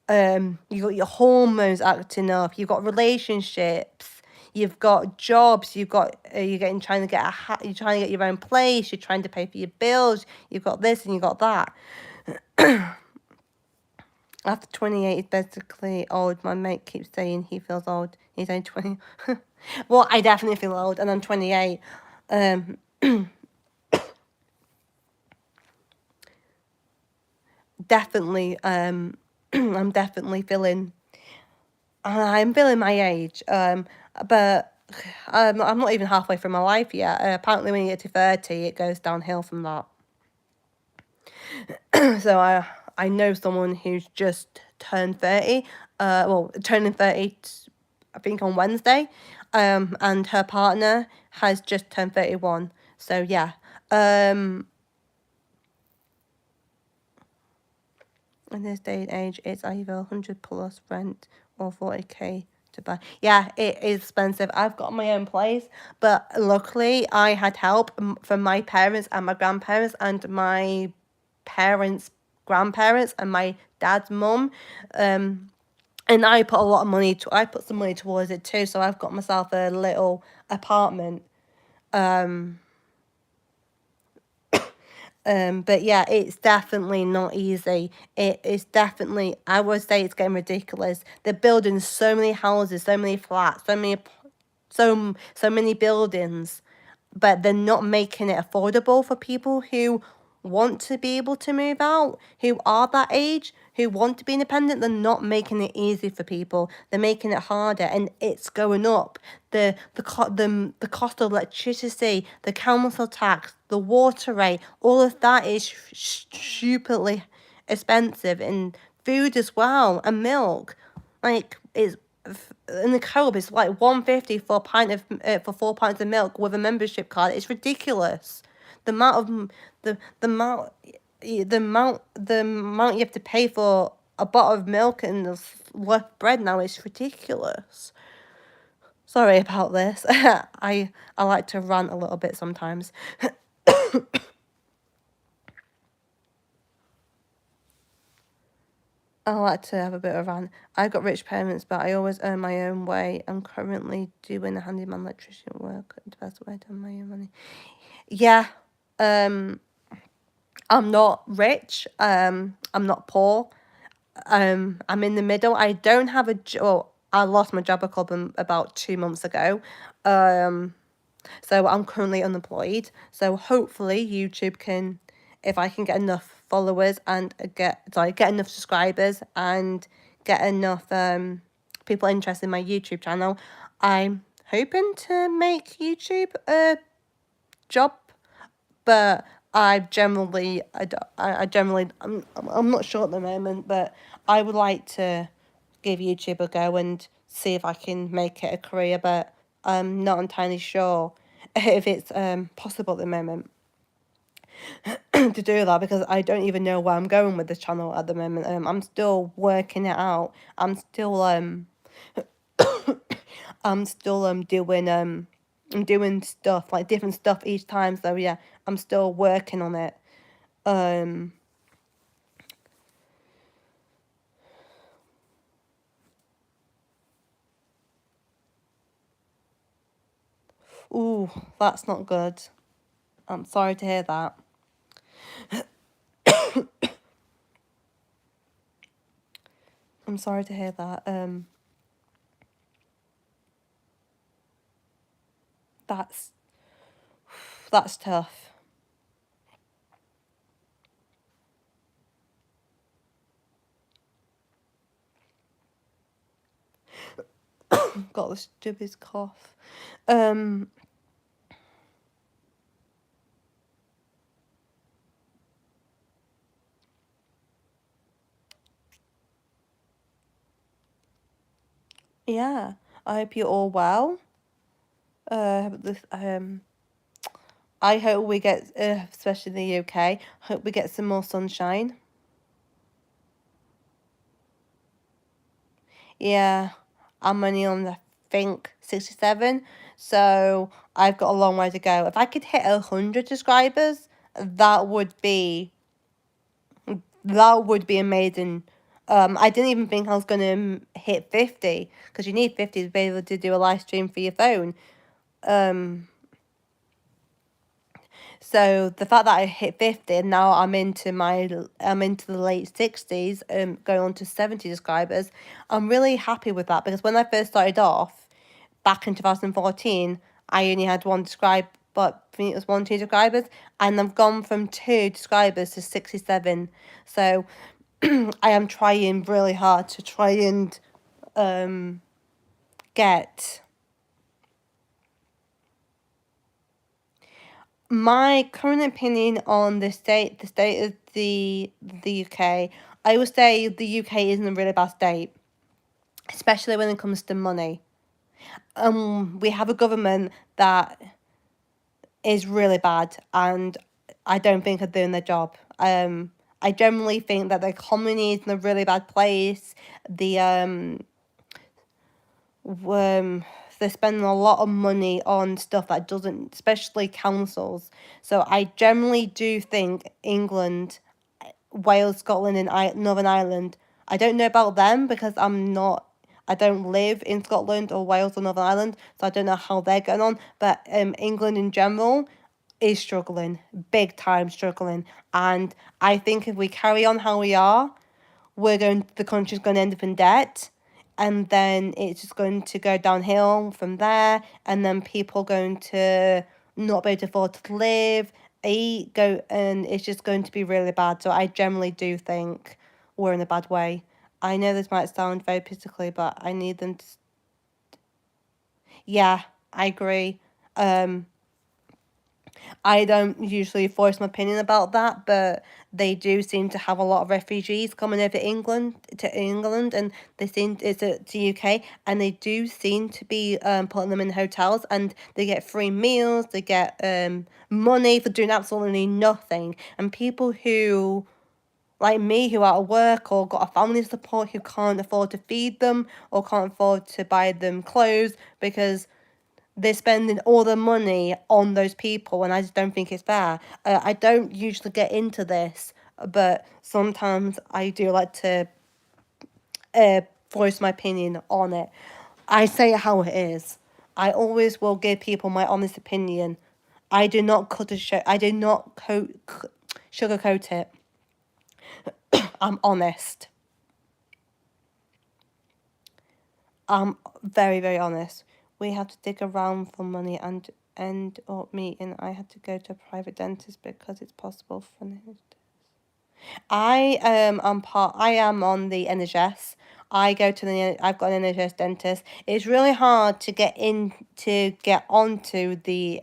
You got your hormones acting up. You've got relationships. You've got jobs. You're getting trying to get you're trying to get your own place. You're trying to pay for your bills. You've got this and you got that. After 28 is basically old. My mate keeps saying he feels old. He's only 20. Well, I definitely feel old, and I'm 28. Definitely, I'm definitely feeling. I'm feeling my age. But I'm not even halfway through my life yet. Apparently, when you get to 30, it goes downhill from that. So I know someone who's just turned 30. Well, turning 30, I think on Wednesday. And her partner has just turned 31. So yeah. In this day and age, it's either 100 plus rent or 40k to buy. Yeah, it is expensive. I've got my own place, but luckily I had help from my parents and my grandparents and my parents' grandparents and my dad's mum. And I put a lot of money I put some money towards it too, so I've got myself a little apartment. But yeah, it's definitely not easy. It is definitely, I would say it's getting ridiculous. They're building so many houses, so many flats, so many buildings, but they're not making it affordable for people who want to be able to move out, who are that age, who want to be independent. They're not making it easy for people. They're making it harder, and it's going up. The cost of electricity, the council tax, the water rate, all of that is stupidly expensive, and food as well, and milk. Like, it's in the Co-op, it's like 150 for a pint of for 4 pints of milk with a membership card. It's ridiculous. The amount of the amount the amount you have to pay for a bottle of milk and a loaf of bread now is ridiculous. Sorry about this. I like to rant a little bit sometimes. I like to have a bit of rant. I got rich parents, but I always earn my own way. I'm currently doing a handyman electrician work. The best way to earn my own money. Yeah. I'm not rich. I'm not poor. I'm in the middle. I don't have a job. Well, I lost my job about 2 months ago. So I'm currently unemployed. So hopefully YouTube can, if I can get enough followers and get enough subscribers and get enough people interested in my YouTube channel, I'm hoping to make YouTube a job. But I'm not sure at the moment, but I would like to give YouTube a go and see if I can make it a career, but I'm not entirely sure if it's possible at the moment to do that, because I don't even know where I'm going with this channel at the moment. I'm still working it out. I'm still doing stuff, like different stuff each time. So yeah, I'm still working on it. Ooh, that's not good. I'm sorry to hear that. I'm sorry to hear that. That's tough. Got the stupid cough. Yeah, I hope you're all well. I hope we get, especially in the UK, hope we get some more sunshine. Yeah, I'm only on, I think, 67, so I've got a long way to go. If I could hit 100 subscribers, that would be amazing. I didn't even think I was going to hit 50, because you need 50 to be able to do a live stream for your phone. So the fact that I hit 50 and now I'm into the late 60s, going on to 70 subscribers, I'm really happy with that, because when I first started off back in 2014, I only had but I think it was 2 subscribers, and I've gone from 2 subscribers to 67. So I am trying really hard to try and get my current opinion on the state of the UK. I would say the UK isn't a really bad state, especially when it comes to money. We have a government that is really bad, and I don't think are doing their job. I generally think that the economy is in a really bad place. They're spending a lot of money on stuff that doesn't, especially councils. So I generally do think England, Wales, Scotland, and Northern Ireland. I don't know about them because I don't live in Scotland or Wales or Northern Ireland, so I don't know how they're going on. But England in general is struggling, big time struggling. And I think if we carry on how we are, the country's going to end up in debt, and then it's just going to go downhill from there, and then people going to not be able to afford to live, eat, go, and it's just going to be really bad. So I generally do think we're in a bad way. I know this might sound very politically, but I need them to. Yeah, I agree. Um, I don't usually voice my opinion about that, but they do seem to have a lot of refugees coming over England, and they seem it's to UK, and they do seem to be putting them in hotels, and they get free meals, they get money for doing absolutely nothing, and people who like me who are at work or got a family support who can't afford to feed them or can't afford to buy them clothes because they're spending all the money on those people, and I just don't think it's fair. I don't usually get into this, but sometimes I do like to voice my opinion on it. I say it how it is. I always will give people my honest opinion. I do not cut a show. I do not sugarcoat it. I'm honest. I'm very, very honest. We had to dig around for money and end up meeting. I had to go to a private dentist because it's possible for I am on the NHS. I've got an NHS dentist. It's really hard to get onto the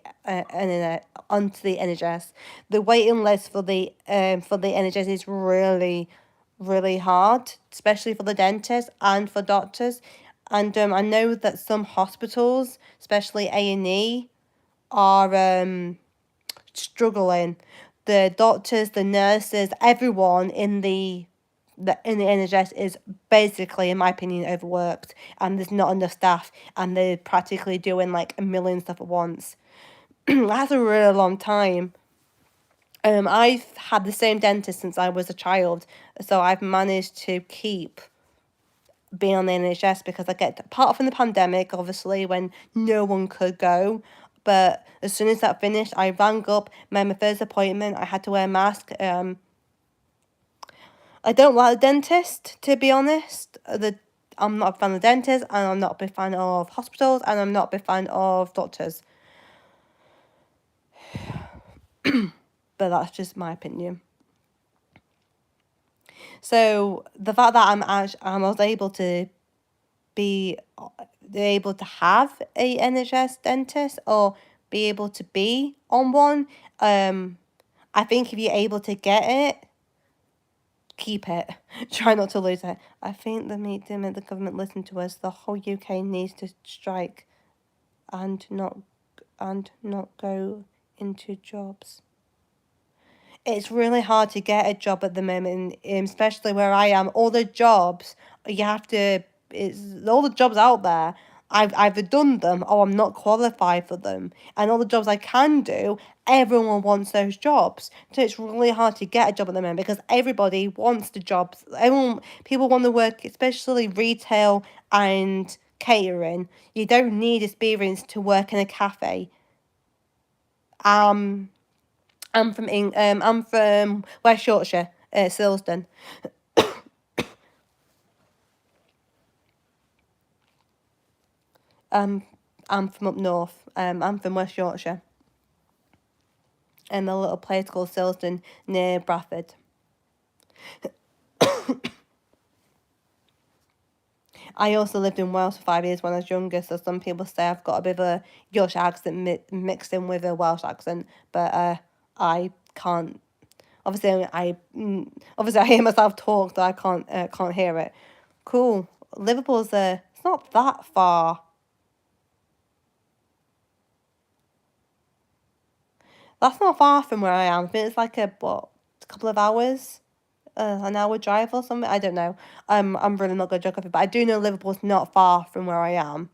onto the NHS. The waiting list for the NHS is really really hard, especially for the dentist and for doctors. And I know that some hospitals, especially A&E, are struggling. The doctors, the nurses, everyone in the NHS is basically, in my opinion, overworked, and there's not enough staff, and they're practically doing like a million stuff at once. That's a really long time. I've had the same dentist since I was a child, so I've managed to keep being on the NHS because I get apart from the pandemic, obviously, when no one could go. But as soon as that finished, I rang up, made my first appointment. I had to wear a mask. I don't like the dentist, to be honest. I'm not a fan of dentists, and I'm not a big fan of hospitals, and I'm not a big fan of doctors. But that's just my opinion. So the fact that I was able to be able to have a NHS dentist or be able to be on one, I think if you're able to get it, keep it. Try not to lose it. I think the government listen to us. The whole UK needs to strike and not go into jobs. It's really hard to get a job at the moment, especially where I am. All the jobs you have to. It's all the jobs out there. I've either done them or I'm not qualified for them. And all the jobs I can do, everyone wants those jobs. So it's really hard to get a job at the moment because everybody wants the jobs. People want to work, especially retail and catering. You don't need experience to work in a cafe. Um, I'm from West Yorkshire, Silsden. Um, I'm from up north. I'm from West Yorkshire, in a little place called Silsden near Bradford. I also lived in Wales for 5 years when I was younger, so some people say I've got a bit of a Yorkshire accent mixed in with a Welsh accent, but I can't. Obviously I hear myself talk, so I can't hear it. Cool. Liverpool's it's not that far. That's not far from where I am. I think it's like a couple of hours, an hour drive or something. I don't know. I'm really not good at geography, but I do know Liverpool's not far from where I am.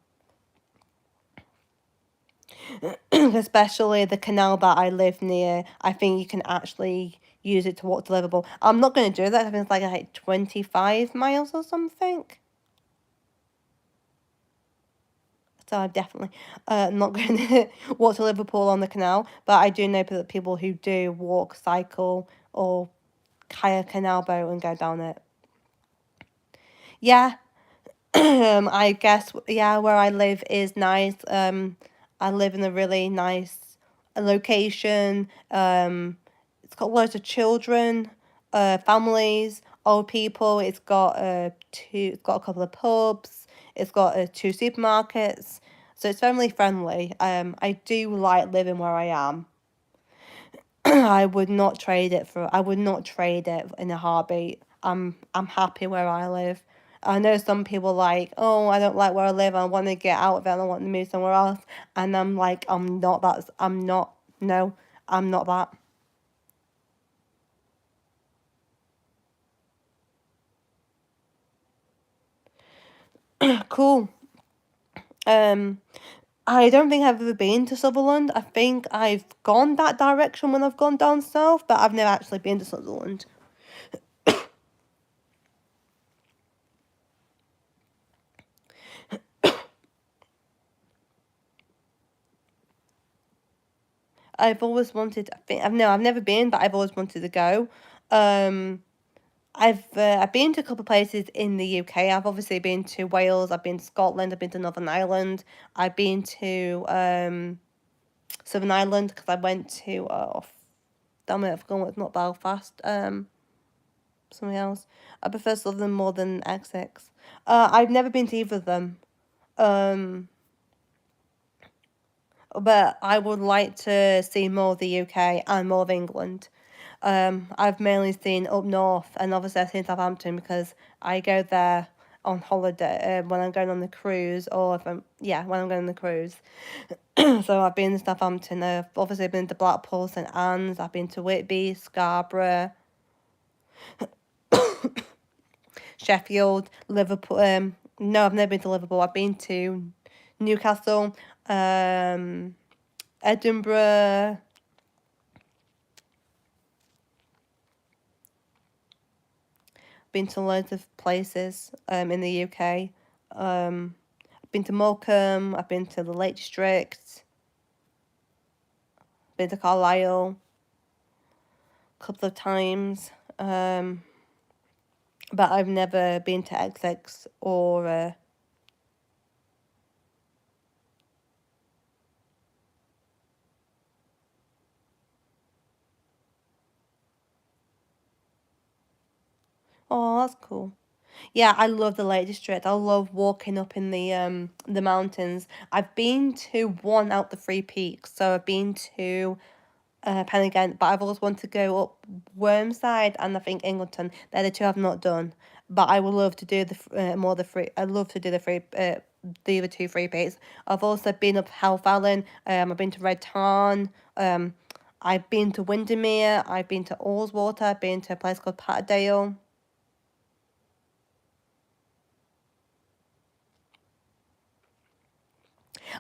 Especially the canal that I live near. I think you can actually use it to walk to Liverpool. I'm not going to do that. I think it's like 25 miles or something. So I'm definitely not going to walk to Liverpool on the canal. But I do know people who do walk, cycle, or kayak canal boat and go down it. Yeah, I guess, yeah, where I live is nice. I live in a really nice a location. It's got loads of children, families, old people. It's got It's got a couple of pubs. It's got two supermarkets. So it's family friendly. I do like living where I am. I would not trade it for. I would not trade it in a heartbeat. I'm happy where I live. I know some people like, oh, I don't like where I live. I want to get out of it. And I want to move somewhere else. And I'm like, I'm not that. I'm not. No, I'm not that. Cool. I don't think I've ever been to Sutherland. I think I've gone that direction when I've gone down south, but I've never actually been to Sutherland. I've always wanted. I think I've never been, but I've always wanted to go. Um, I've been to a couple of places in the UK. I've obviously been to Wales. I've been to Scotland. I've been to Northern Ireland. I've been to Southern Ireland because I went to damn it, I've gone with not Belfast. Something else. I prefer Southern more than Essex. I've never been to either of them. Um, but I would like to see more of the UK and more of England. I've mainly seen up north, and obviously I've seen Southampton because I go there on holiday when I'm going on the cruise, or if I'm when I'm going on the cruise. So I've been to Southampton. I've obviously been to Blackpool, St Anne's. I've been to Whitby, Scarborough, Sheffield, Liverpool. No, I've never been to Liverpool. I've been to Newcastle, Edinburgh. Been to loads of places in the UK. I've been to Morecambe. I've been to the Lake District. Been to Carlisle a couple of times. But I've never been to Essex or. Oh, that's cool. Yeah, I love the Lake District. I love walking up in the mountains. I've been to one out the three peaks, so I've been to Pen but I've always wanted to go up Wormside and I think Ingleton. They're the two I've not done, but I would love to do the more the free. I'd love to do the other two free peaks. I've also been up Helvellyn. I've been to Red Tarn. I've been to Windermere. I've been to Allswater. I've been to a place called Patterdale.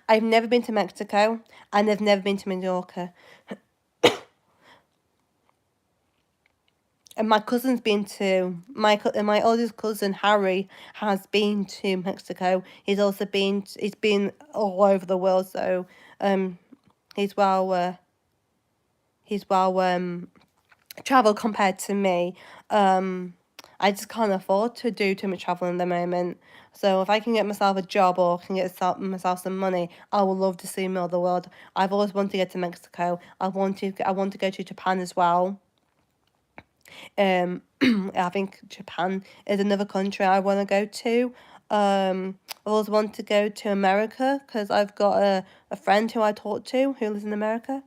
I've never been to Mexico, and I've never been to Mallorca. And my cousin's been to my oldest cousin Harry has been to Mexico. He's been all over the world. So he's well traveled compared to me. I just can't afford to do too much traveling at the moment. So if I can get myself a job or can get myself some money, I would love to see more of the world. I've always wanted to get to Mexico. I want to go to Japan as well. I think Japan is another country I want to go to. I always want to go to America because I've got a friend who I talk to who lives in America.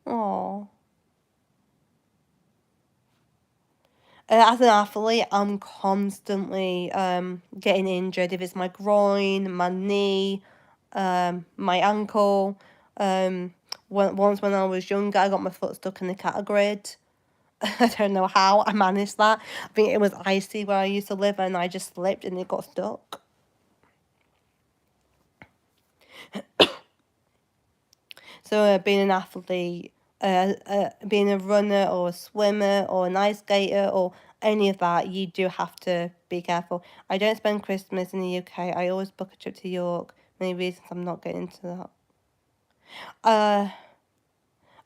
Oh. As an athlete, I'm constantly getting injured. If it's my groin, my knee, my ankle. Once when I was younger, I got my foot stuck in the cattle grid. I don't know how I managed that. I think it was icy where I used to live, and I just slipped and it got stuck. So being an athlete, being a runner or a swimmer or an ice skater or any of that, you do have to be careful. I don't spend Christmas in the UK. I always book a trip to York. Many reasons I'm not getting into that.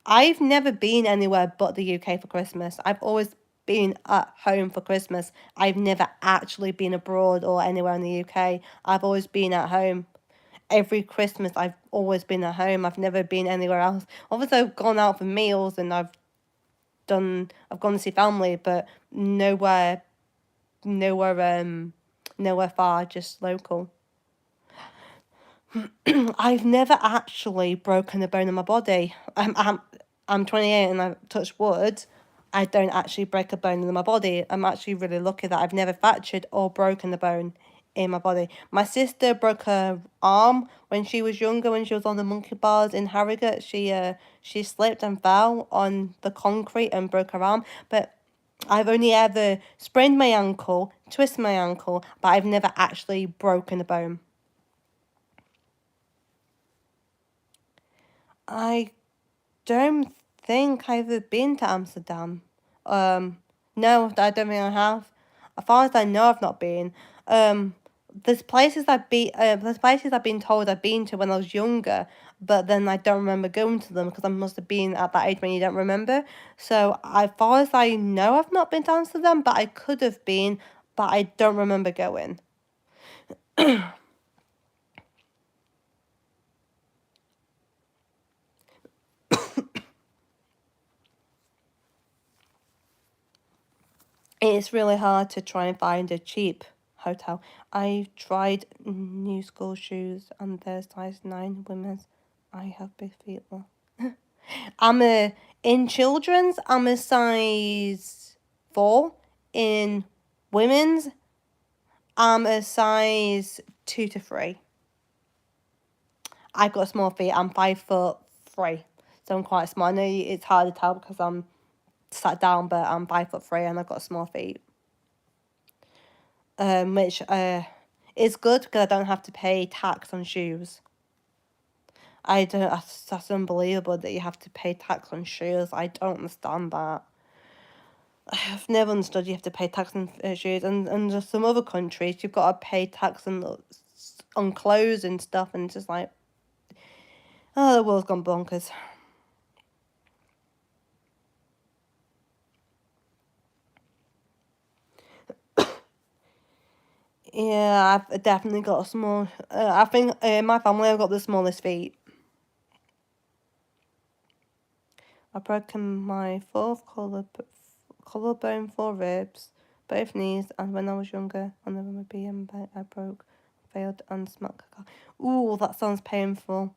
I've never been anywhere but the UK for Christmas. I've always been at home for Christmas. I've never actually been abroad or anywhere in the UK. I've always been at home. Every Christmas I've always been at home. I've never been anywhere else. Obviously I've gone out for meals and I've gone to see family, but nowhere far, just local. I've never actually broken a bone in my body. I'm 28 and I've touched wood. I don't actually break a bone in my body. I'm actually really lucky that I've never fractured or broken a bone in my body. My sister broke her arm when she was younger, when she was on the monkey bars in Harrogate. She slipped and fell on the concrete and broke her arm. But I've only ever sprained my ankle, twisted my ankle, but I've never actually broken a bone. I don't think I've ever been to Amsterdam. No, I don't think I have. As far as I know, I've not been. There's places I've been told I've been to when I was younger, but then I don't remember going to them because I must have been at that age when you don't remember. So as far as I know, I've not been to Amsterdam, but I could have been, but I don't remember going. It's really hard to try and find a cheap hotel. I tried new school shoes and they're size 9 women's. I have big feet though. In children's, I'm a size 4. In women's, I'm a size 2 to 3. I've got small feet. I'm 5'3", so I'm quite small. I know it's hard to tell because I'm sat down, but I'm 5'3" and I've got small feet. Which is good because I don't have to pay tax on shoes. I don't. That's unbelievable that you have to pay tax on shoes. I don't understand that. I've never understood you have to pay tax on shoes, and some other countries you've got to pay tax on clothes and stuff, and it's just like, oh, the world's gone bonkers. Yeah, I've definitely got a small. I think in my family I've got the smallest feet. I've broken my fourth collarbone, 4 ribs, both knees, and when I was younger, on the BM I broke, failed, and smacked a car. Ooh, that sounds painful.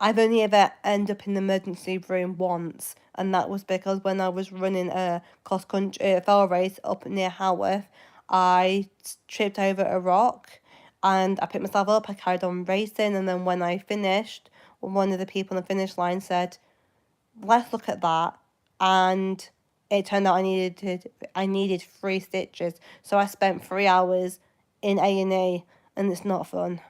I've only ever ended up in the emergency room once, and that was because when I was running a cross country fell race up near Haworth, I tripped over a rock, and I picked myself up. I carried on racing, and then when I finished, one of the people on the finish line said, "Let's look at that," and it turned out I needed 3 stitches, so I spent 3 hours in A&E, and it's not fun.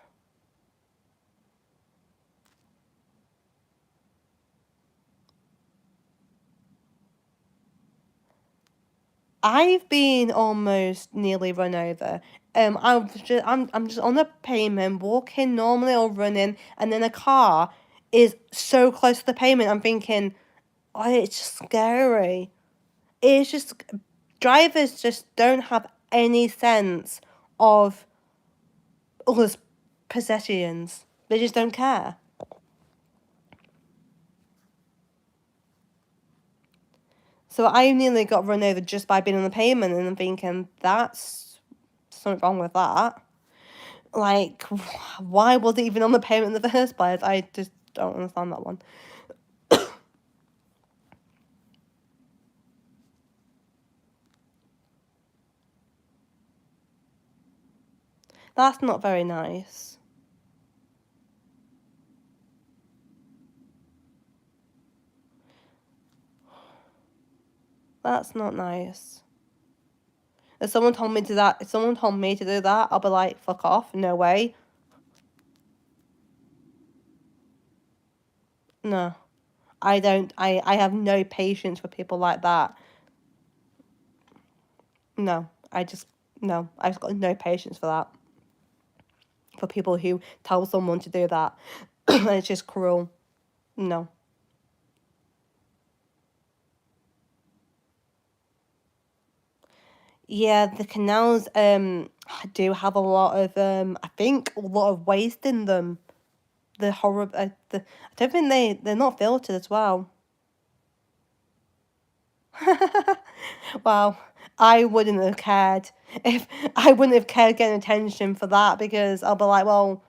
I've been almost nearly run over. I'm just on a pavement, walking normally or running, and then a car is so close to the pavement. I'm thinking, oh, it's just scary. It's just drivers just don't have any sense of others' possessions. They just don't care. So I nearly got run over just by being on the pavement, and I'm thinking that's something wrong with that. Like, why was it even on the pavement in the first place? I just don't understand that one. That's not very nice. That's not nice. If someone told me to do that, I'll be like, fuck off, no way. No. I have no patience for people like that. No. No. I've got no patience for that. For people who tell someone to do that. It's just cruel. No. Yeah, the canals do have a lot of I think a lot of waste in them. The horror I don't think they're not filtered as well. Wow, I wouldn't have cared if I wouldn't have cared getting attention for that, because I'll be like, well,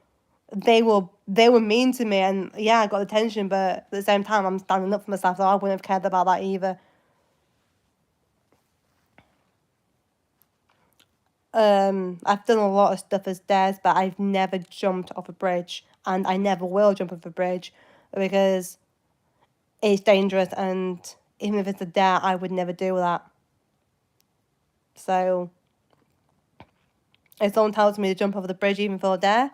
they were mean to me, and yeah, I got attention, but at the same time I'm standing up for myself, so I wouldn't have cared about that either. I've done a lot of stuff as dares, but I've never jumped off a bridge, and I never will jump off a bridge because it's dangerous, and even if it's a dare, I would never do that. So if someone tells me to jump over the bridge even for a dare,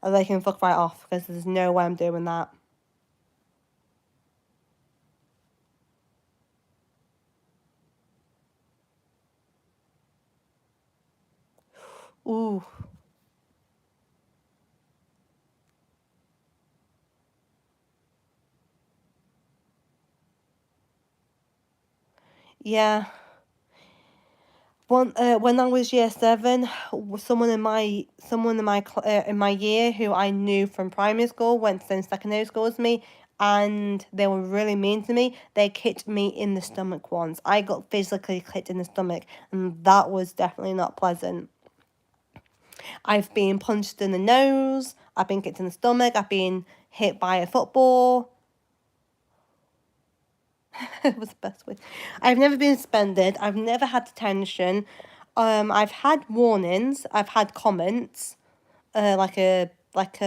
they can fuck right off, because there's no way I'm doing that. Ooh, yeah. When I was year seven, in my year who I knew from primary school went to the same secondary school as me, and they were really mean to me. They kicked me in the stomach once. I got physically kicked in the stomach, and that was definitely not pleasant. I've been punched in the nose. I've been kicked in the stomach. I've been hit by a football. It was the best way. I've never been suspended. I've never had detention. I've had warnings. I've had comments. Like a like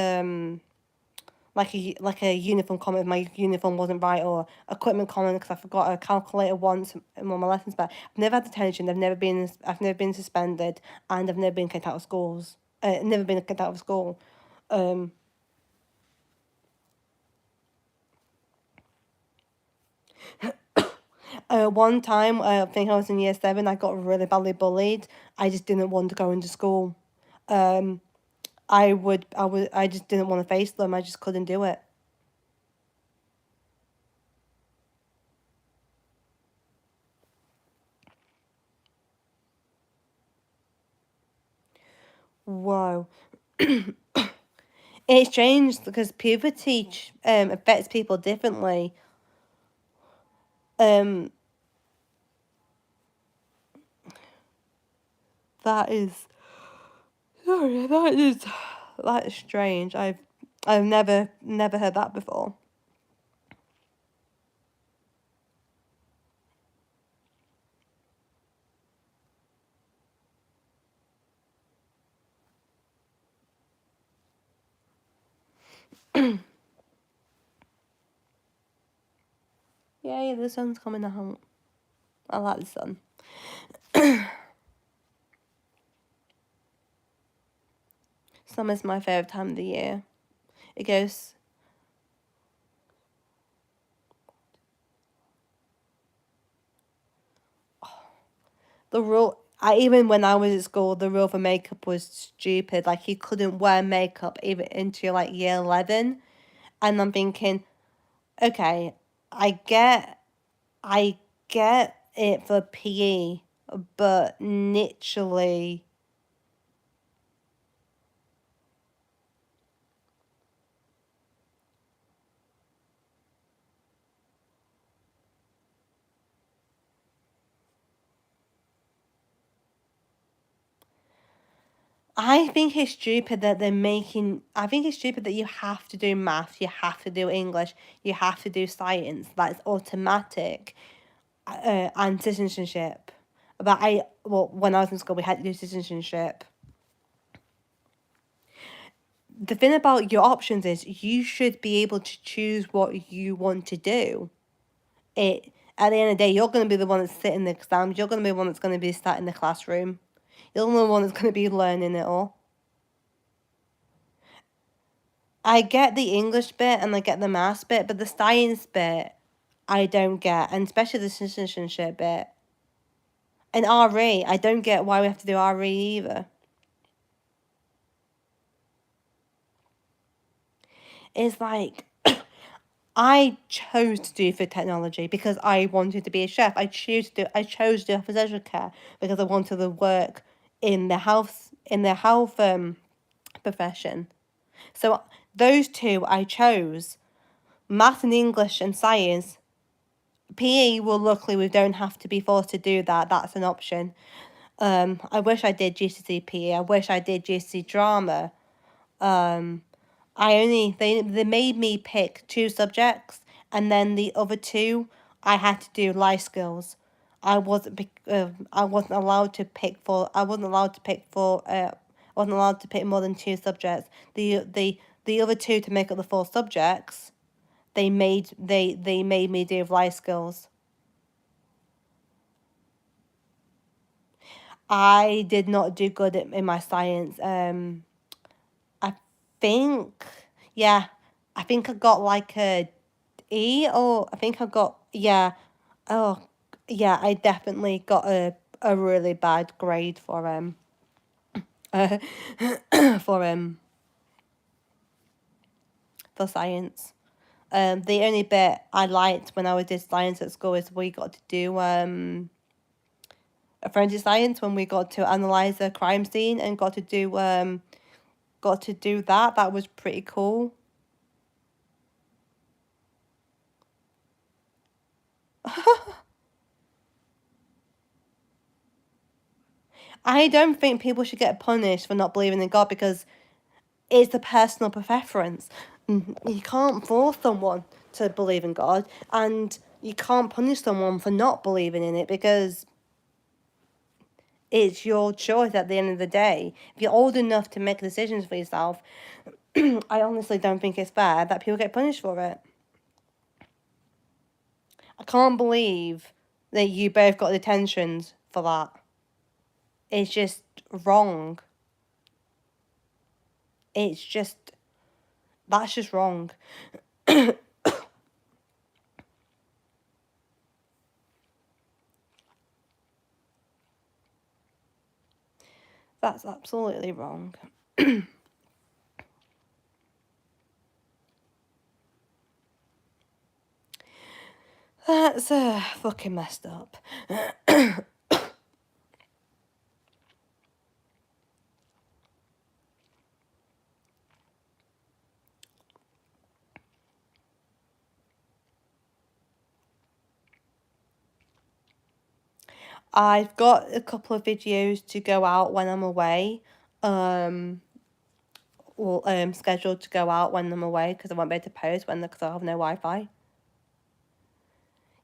a uniform comment if my uniform wasn't right, or equipment comment because I forgot a calculator once in one of my lessons. But I've never had detention. I've never been suspended, and I've never been kicked out of schools. Never been kicked out of school. Um, One time, I think I was in year seven, I got really badly bullied. I just didn't want to go into school. Um, I just didn't want to face them. I just couldn't do it. Whoa. It's changed because puberty affects people differently. Um, that is sorry. That is strange. I've never heard that before. Yay, the sun's coming out. I like the sun. Summer's my favourite time of the year. It goes. The rule, even when I was at school, the rule for makeup was stupid. Like, you couldn't wear makeup even into like year 11. And I'm thinking, okay, I get, I get it for PE, but literally, I think it's stupid that they're making. I think it's stupid that you have to do math, you have to do English, you have to do science. That's automatic, and citizenship. But when I was in school, we had to do citizenship. The thing about your options is you should be able to choose what you want to do. At the end of the day, you're going to be the one that's sitting the exams. You're going to be the one that's going to be sat in the classroom. You're the one that's going to be learning it all. I get the English bit and I get the maths bit, but the science bit, I don't get, and especially the citizenship bit. And RE, I don't get why we have to do RE either. It's like, I chose to do food technology because I wanted to be a chef. I chose to do obstetrical care because I wanted to work in the health profession. So those two I chose. Math and English and science. PE, well, luckily we don't have to be forced to do that. That's an option. I wish I did GCSE PE. I wish I did GCSE drama. They made me pick two subjects, and then the other two I had to do life skills. I wasn't allowed to pick for. I wasn't allowed to pick for. Wasn't allowed to pick more than two subjects. The other two to make up the four subjects. They made me do life skills. I did not do good in my science. I think, yeah, I think I got like a E, or I think I got, yeah, oh, yeah, I definitely got a really bad grade uh, for for science. The only bit I liked when I did science at school is we got to do a forensic science when we got to analyze a crime scene and got to do that. That was pretty cool. I don't think people should get punished for not believing in God because it's a personal preference. You can't force someone to believe in God, and you can't punish someone for not believing in it because it's your choice at the end of the day. If you're old enough to make decisions for yourself, I honestly don't think it's fair that people get punished for it. I can't believe that you both got detentions for that. It's just wrong. It's just, that's just wrong. That's absolutely wrong. That's fucking messed up. I've got a couple of videos to go out when I'm away. Um, scheduled to go out when I'm away because I won't be able to post because I have no Wi-Fi.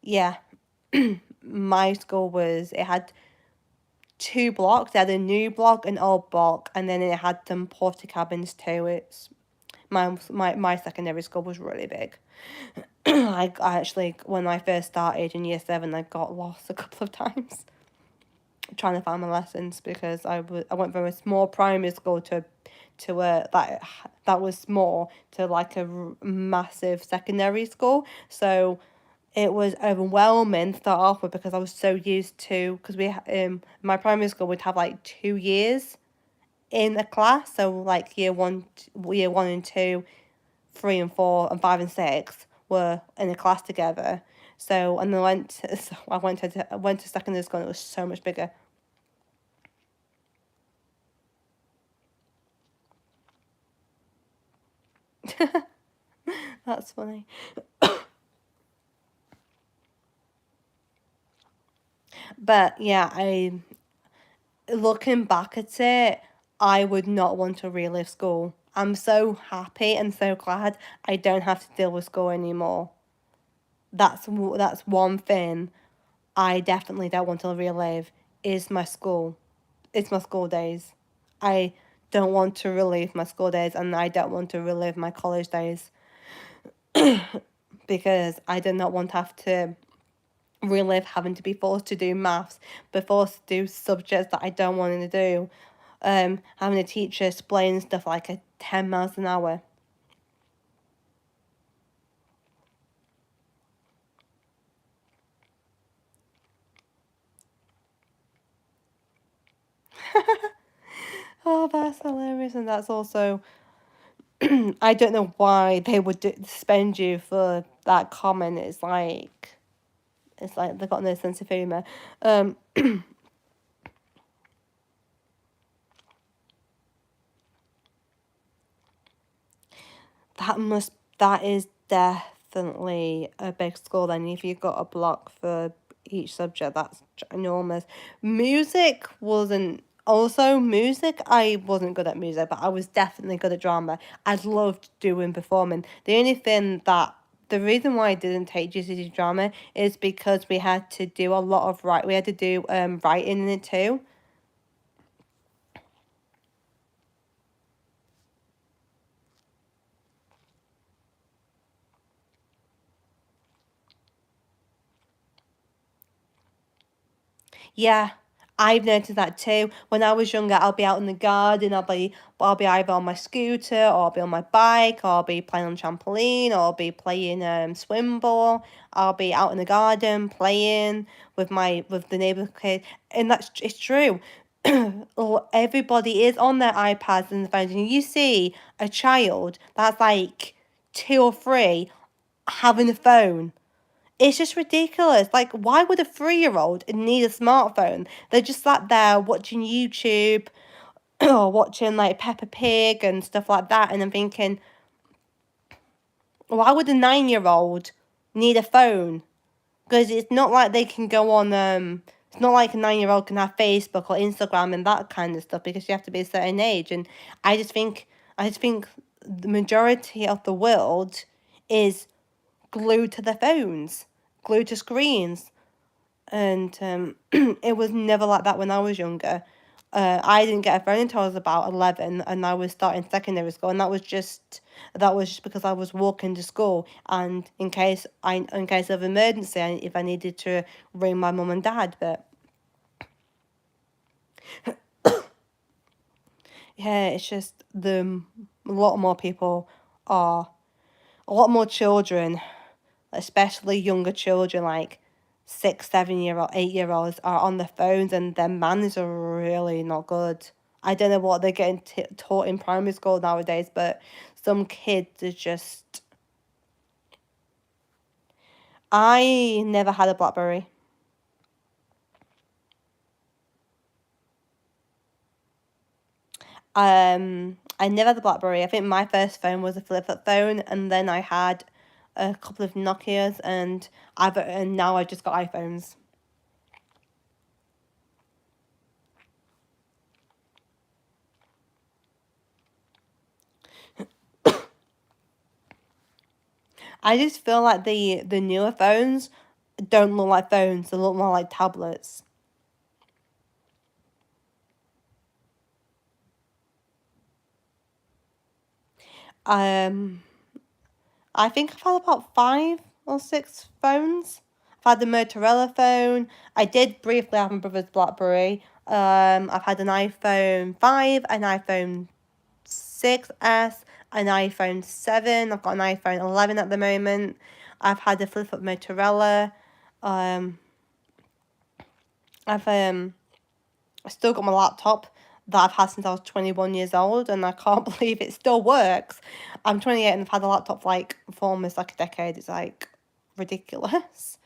Yeah, my school it had two blocks. They had a new block, an old block, and then it had some porta cabins too. It's my secondary school was really big. I actually, when I first started in year 7, I got lost a couple of times trying to find my lessons because I went from a small primary school to that was small to like a massive secondary school. So it was overwhelming to start off with because I was so used to, because my primary school would have like 2 years in a class, so like year one and two, 3 and 4 and 5 and 6 were in a class together. So and then I went to secondary school and it was so much bigger. That's funny. But yeah, looking back at it, I would not want to relive school. I'm so happy and so glad I don't have to deal with school anymore. That's one thing I definitely don't want to relive is my school. It's my school days. I don't want to relive my school days, and I don't want to relive my college days because I do not want to have to relive having to be forced to do maths, be forced to do subjects that I don't want to do, having a teacher explain stuff like at 10 miles an hour. Oh, that's hilarious, and that's also I don't know why they would suspend you for that comment. It's like they've got no sense of humour. That is definitely a big score then. If you've got a block for each subject, that's enormous. Music, I wasn't good at music, but I was definitely good at drama. I loved doing performing. The reason why I didn't take GCSE drama is because we had to do a lot of we had to do writing in it too. Yeah, I've noticed that too. When I was younger, I'll be out in the garden. I'll be either on my scooter, or I'll be on my bike, or I'll be playing on trampoline, or I'll be playing swim ball. I'll be out in the garden playing with the neighbour kids, and it's true. Everybody is on their iPads and the phones, and you see a child that's like 2 or 3 having a phone. It's just ridiculous. Like, why would a 3-year-old need a smartphone? They're just sat there watching YouTube or watching like Peppa Pig and stuff like that, and I'm thinking, why would a 9-year-old need a phone? Because it's not like they can go on. It's not like a 9-year-old can have Facebook or Instagram and that kind of stuff because you have to be a certain age. And I just think the majority of the world is glued to their phones, glued to screens. And it was never like that when I was younger. I didn't get a phone until I was about 11, and I was starting secondary school, and that was just because I was walking to school, and in case of emergency, if I needed to ring my mum and dad. But yeah, it's just a lot more people are a lot more children, especially younger children, like 6, 7-year-old, 8-year-olds, are on their phones, and their manners are really not good. I don't know what they're getting taught in primary school nowadays, but some kids are just. I never had a BlackBerry. I never had a BlackBerry. I think my first phone was a flip phone, and then I had a couple of Nokias, and now I've just got iPhones. I just feel like the newer phones don't look like phones. They look more like tablets. Um, I think I've had about 5 or 6 phones. I've had the Motorola phone. I did briefly have my brother's BlackBerry. I've had an iPhone 5, an iPhone 6S, an iPhone 7. I've got an iPhone 11 at the moment. I've had a flip up Motorola. Um, I've still got my laptop that I've had since I was 21 years old, and I can't believe it still works. I'm 28 and I've had a laptop for almost like a decade. It's like ridiculous.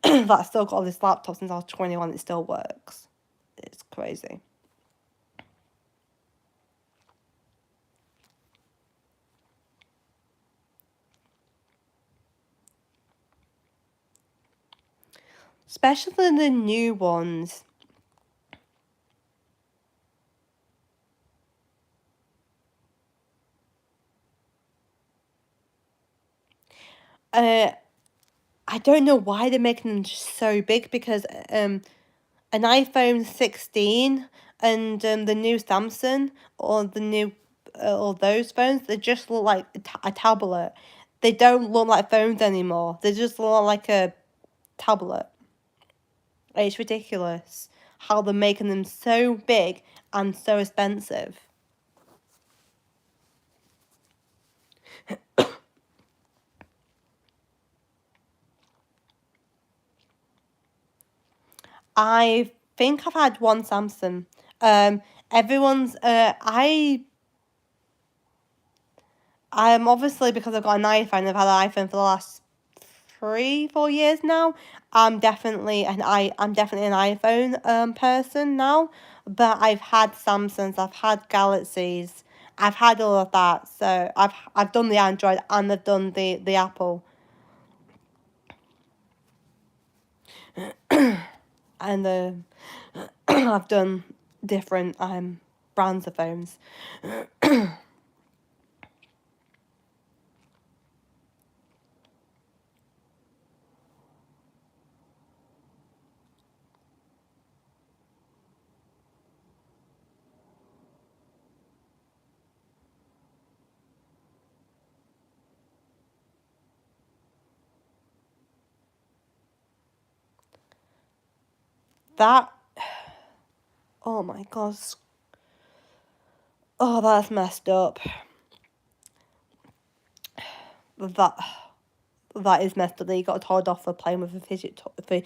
That I still got this laptop since I was 21. It still works. It's crazy. Especially the new ones. Uh, I don't know why they're making them just so big because an iPhone 16 and the new Samsung or the new or those phones, they just look like a tablet. They don't look like phones anymore. They just look like a tablet. It's ridiculous how they're making them so big and so expensive. I think I've had one Samsung. Everyone's I I'm obviously, because I've got an iPhone, I've had an iPhone for the last 3, 4 years now. I'm definitely an iPhone person now. But I've had Samsungs, I've had Galaxies, I've had all of that. So I've done the Android and I've done the Apple. And I've done different brands of phones. That, oh my gosh, oh, that's messed up. That that is messed up. That you got told off for playing with a fidget toy,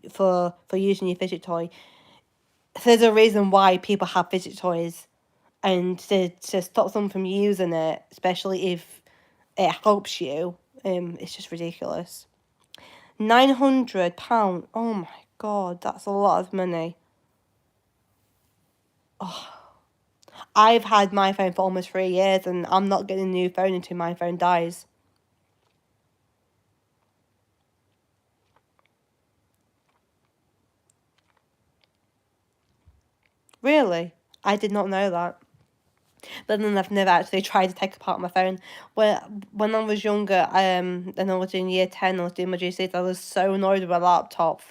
for using your fidget toy. There's a reason why people have fidget toys, and to stop someone from using it, especially if it helps you, it's just ridiculous. £900. Oh my god, that's a lot of money. Oh, I've had my phone for almost 3 years, and I'm not getting a new phone until my phone dies. Really? I did not know that. But then I've never actually tried to take apart my phone. When I was younger, and I was in year 10, I was doing my GCSEs, I was so annoyed with my laptop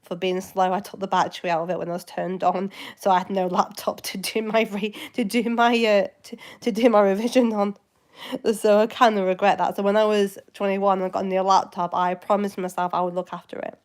for being slow. I took the battery out of it when I was turned on, so I had no laptop to do my to do my revision on. So I kind of regret that. So when I was 21 and I got a new laptop, I promised myself I would look after it.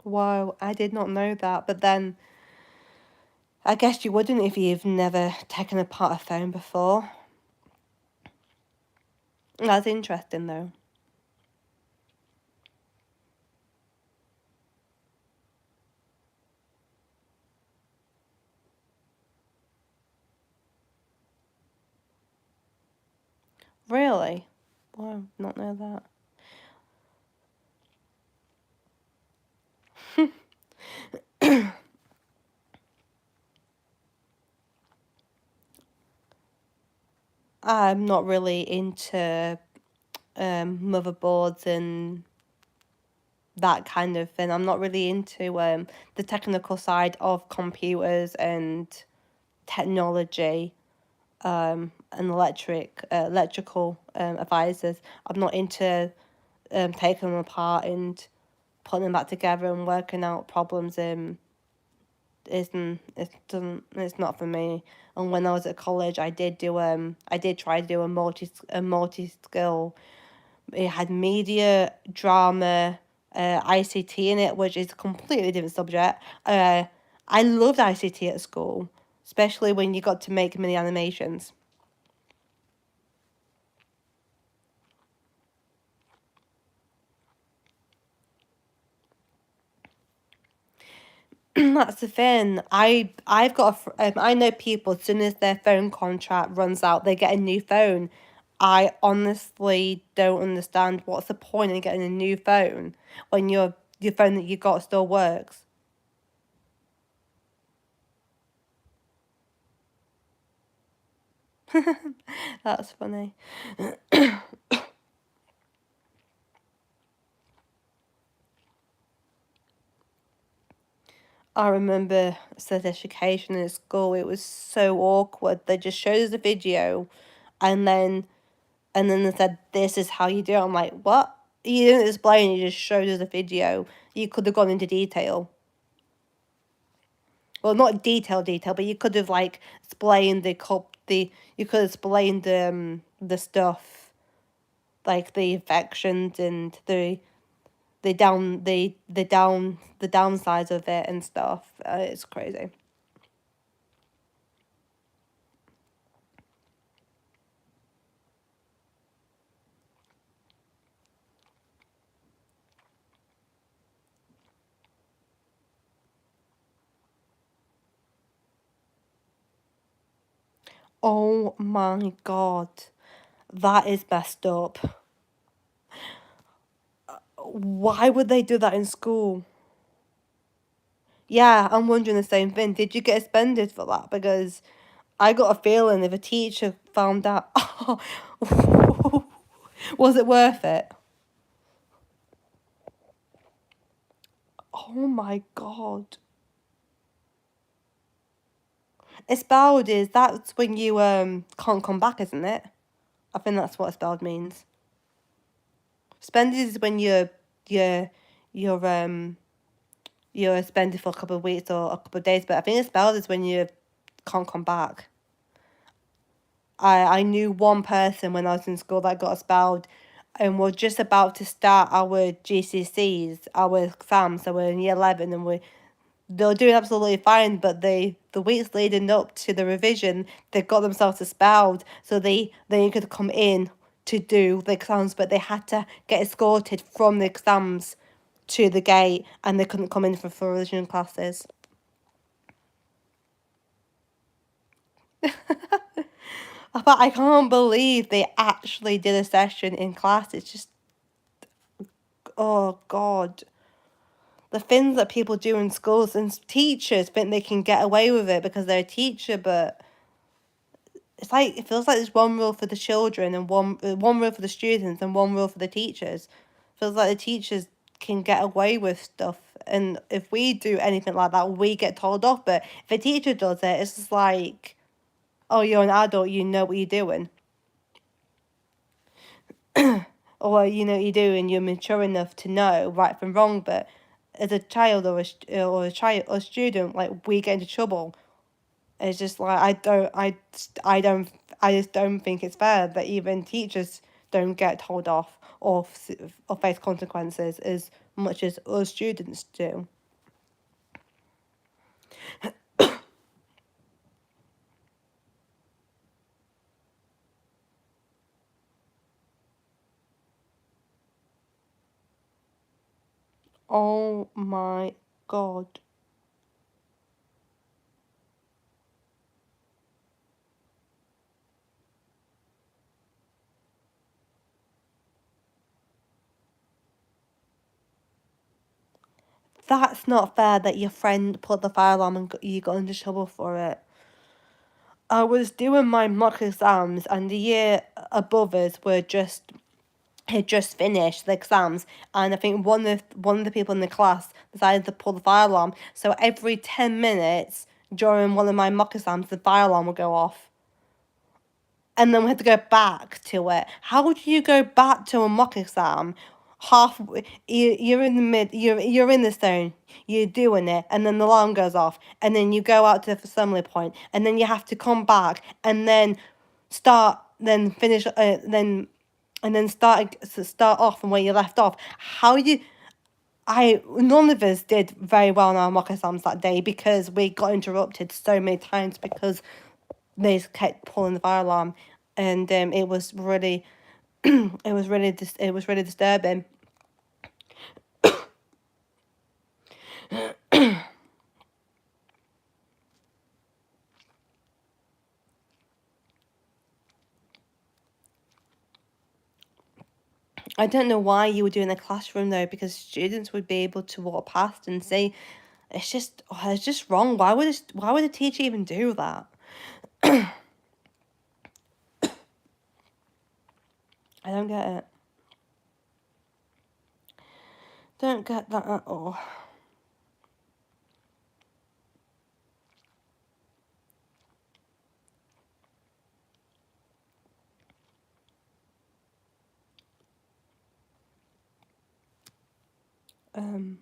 Wow, I did not know that. But then I guess you wouldn't if you've never taken apart a phone before. That's interesting though. Really? Wow, not know that. I'm not really into motherboards and that kind of thing. I'm not really into the technical side of computers and technology, and electrical advisors. I'm not into taking them apart and putting them back together and working out problems. It's not for me. And when I was at college, I did try to do a multi skill. It had media, drama, ICT in it, which is a completely different subject. I loved ICT at school, especially when you got to make mini animations. That's the thing. I've got I know people, as soon as their phone contract runs out, they get a new phone. I honestly don't understand what's the point in getting a new phone when your phone that you got still works. That's funny. I remember certification in school. It was so awkward. They just showed us a video, and then they said, "This is how you do it." I'm like, "What?" You didn't explain. You just showed us a video. You could have gone into detail. Well, not detail, but you could have like explained you could explain the stuff, like the infections and the downsides of it and stuff. It's crazy. Oh my God. That is messed up. Why would they do that in school? Yeah, I'm wondering the same thing. Did you get suspended for that? Because I got a feeling if a teacher found out, was it worth it? Oh my God. Expelled is that's when you can't come back, isn't it? I think that's what expelled means. Suspended is when you're you're suspended for a couple of weeks or a couple of days, but I think expelled is when you can't come back. I knew one person when I was in school that got expelled, and we're just about to start our GCSEs, our exams. So we're in year 11, and they're doing absolutely fine. But the weeks leading up to the revision, they got themselves expelled, so they could come in to do the exams, but they had to get escorted from the exams to the gate, and they couldn't come in for revision classes. But I can't believe they actually did a session in class. It's just, oh God. The things that people do in schools, and teachers think they can get away with it because they're a teacher, but it's like, it feels like there's one rule for the children and one rule for the students and one rule for the teachers. It feels like the teachers can get away with stuff, and if we do anything like that, we get told off. But if a teacher does it, it's just like, oh, you're an adult, you know what you're doing. Or you know what you're doing, you're mature enough to know right from wrong. But as a child or a student, like, we get into trouble. It's just like, I just don't think it's fair that even teachers don't get told off or face consequences as much as us students do. Oh my God. That's not fair that your friend put the fire alarm and you got into trouble for it. I was doing my mock exams, and the year above us had just finished the exams, and I think one of the people in the class decided to pull the fire alarm. So every 10 minutes during one of my mock exams, the fire alarm would go off, and then we had to go back to it. How do you go back to a mock exam? You're in the you're in the zone, you're doing it, and then the alarm goes off, and then you go out to the assembly point, and then you have to come back, and then then finish, and then start off from where you left off. How you I None of us did very well in our mock exams that day because we got interrupted so many times because they kept pulling the fire alarm, and it was really it was really disturbing. I don't know why you would do it in the classroom though, because students would be able to walk past and say, it's just wrong. Why would a teacher even do that? I don't get it. Don't get that at all. Um,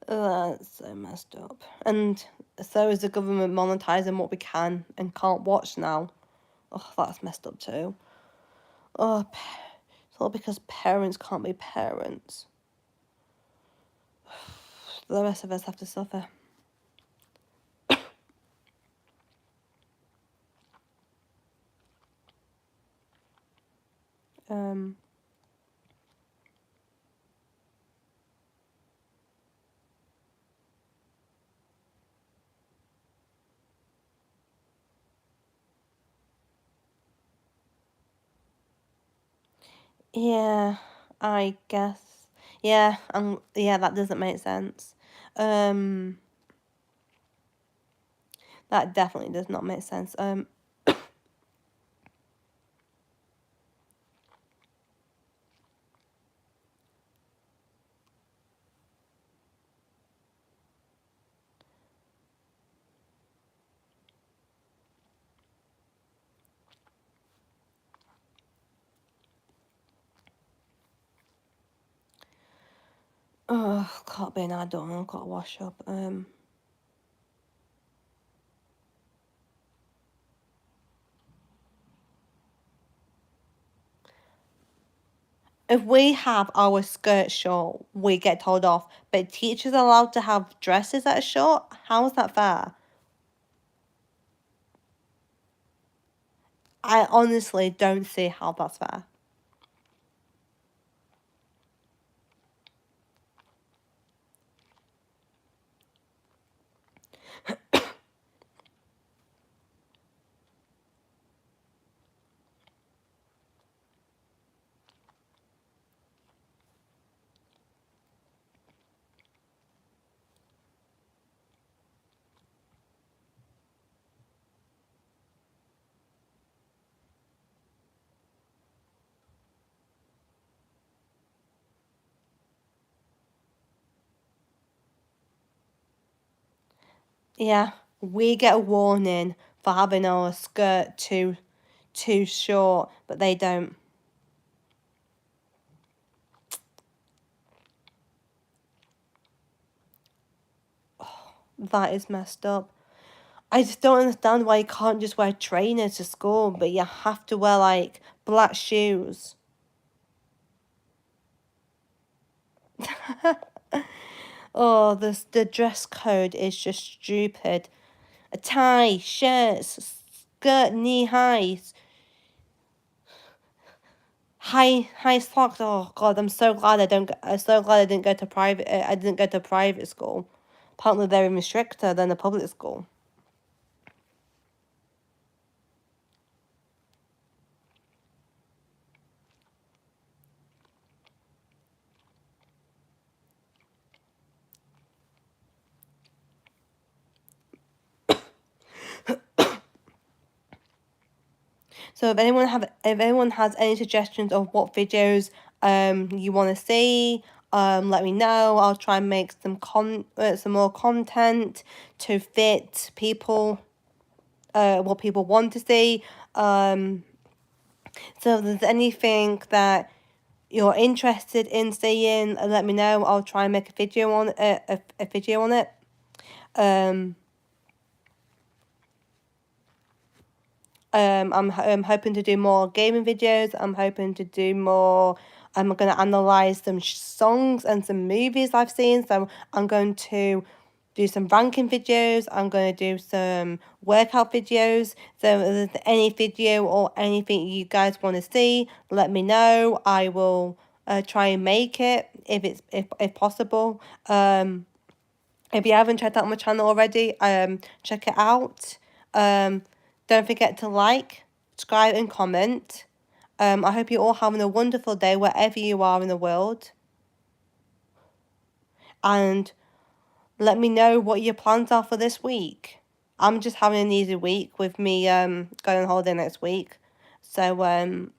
that's so messed up. And so is the government monetizing what we can and can't watch now. Oh, that's messed up too. Oh, it's all because parents can't be parents. The rest of us have to suffer. Yeah, I guess. Yeah, yeah, that doesn't make sense. That definitely does not make sense. Oh, can't be an adult. I've got to wash up. If we have our skirt short, we get told off. But teachers are allowed to have dresses that are short? How is that fair? I honestly don't see how that's fair. Yeah, we get a warning for having our skirt too short, but they don't. That is messed up. I just don't understand why you can't just wear trainers to school, but you have to wear like black shoes. Oh, the dress code is just stupid. A tie, shirts, skirt, knee highs, high socks. Oh God, I'm so glad I don't. I'm so glad I didn't go to private. I didn't go to private school. Apparently, they're even stricter than the public school. So if anyone has any suggestions of what videos you want to see, let me know. I'll try and make some more content to fit people, what people want to see. So if there's anything that you're interested in seeing, let me know. I'll try and make a video on a video on it. I'm hoping to do more gaming videos. I'm hoping to do more. I'm going to analyze some songs and some movies I've seen. So I'm going to do some ranking videos. I'm going to do some workout videos. So if there's any video or anything you guys want to see, let me know. I will try and make it if possible. If you haven't checked out my channel already, check it out. Don't forget to like, subscribe, and comment. I hope you're all having a wonderful day wherever you are in the world. And let me know what your plans are for this week. I'm just having an easy week with me going on holiday next week. So I've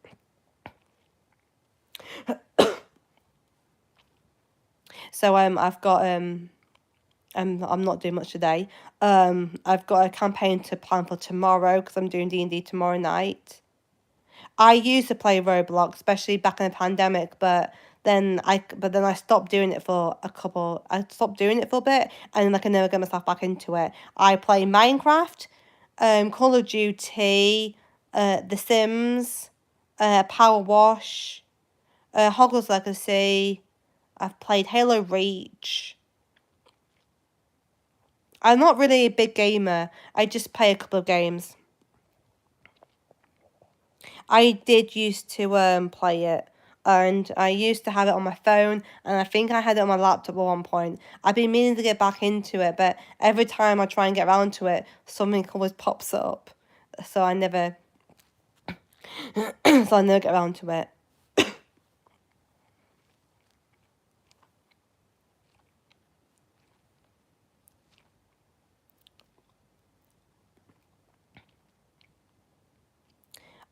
got I'm not doing much today. I've got a campaign to plan for tomorrow because I'm doing D&D tomorrow night. I used to play Roblox, especially back in the pandemic, but then I stopped doing it for I stopped doing it for a bit, and I can never get myself back into it. I play Minecraft, Call of Duty, The Sims, Power Wash, Hogwarts Legacy. I've played Halo Reach. I'm not really a big gamer. I just play a couple of games. I did used to play it, and I used to have it on my phone, and I think I had it on my laptop at one point. I've been meaning to get back into it, but every time I try and get around to it, something always pops up, so I never, so I never get around to it.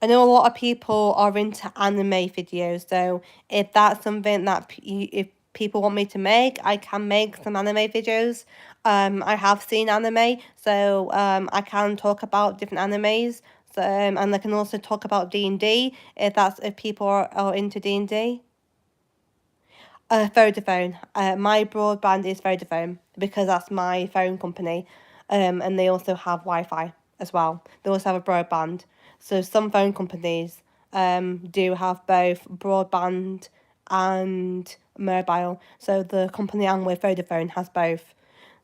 I know a lot of people are into anime videos, so if that's something that if people want me to make, I can make some anime videos. I have seen anime, so I can talk about different animes. So and I can also talk about D&D if people are into D&D. Vodafone. My broadband is Vodafone because that's my phone company, and they also have Wi-Fi as well. They also have a broadband. So some phone companies do have both broadband and mobile. So the company I'm with, Vodafone, has both.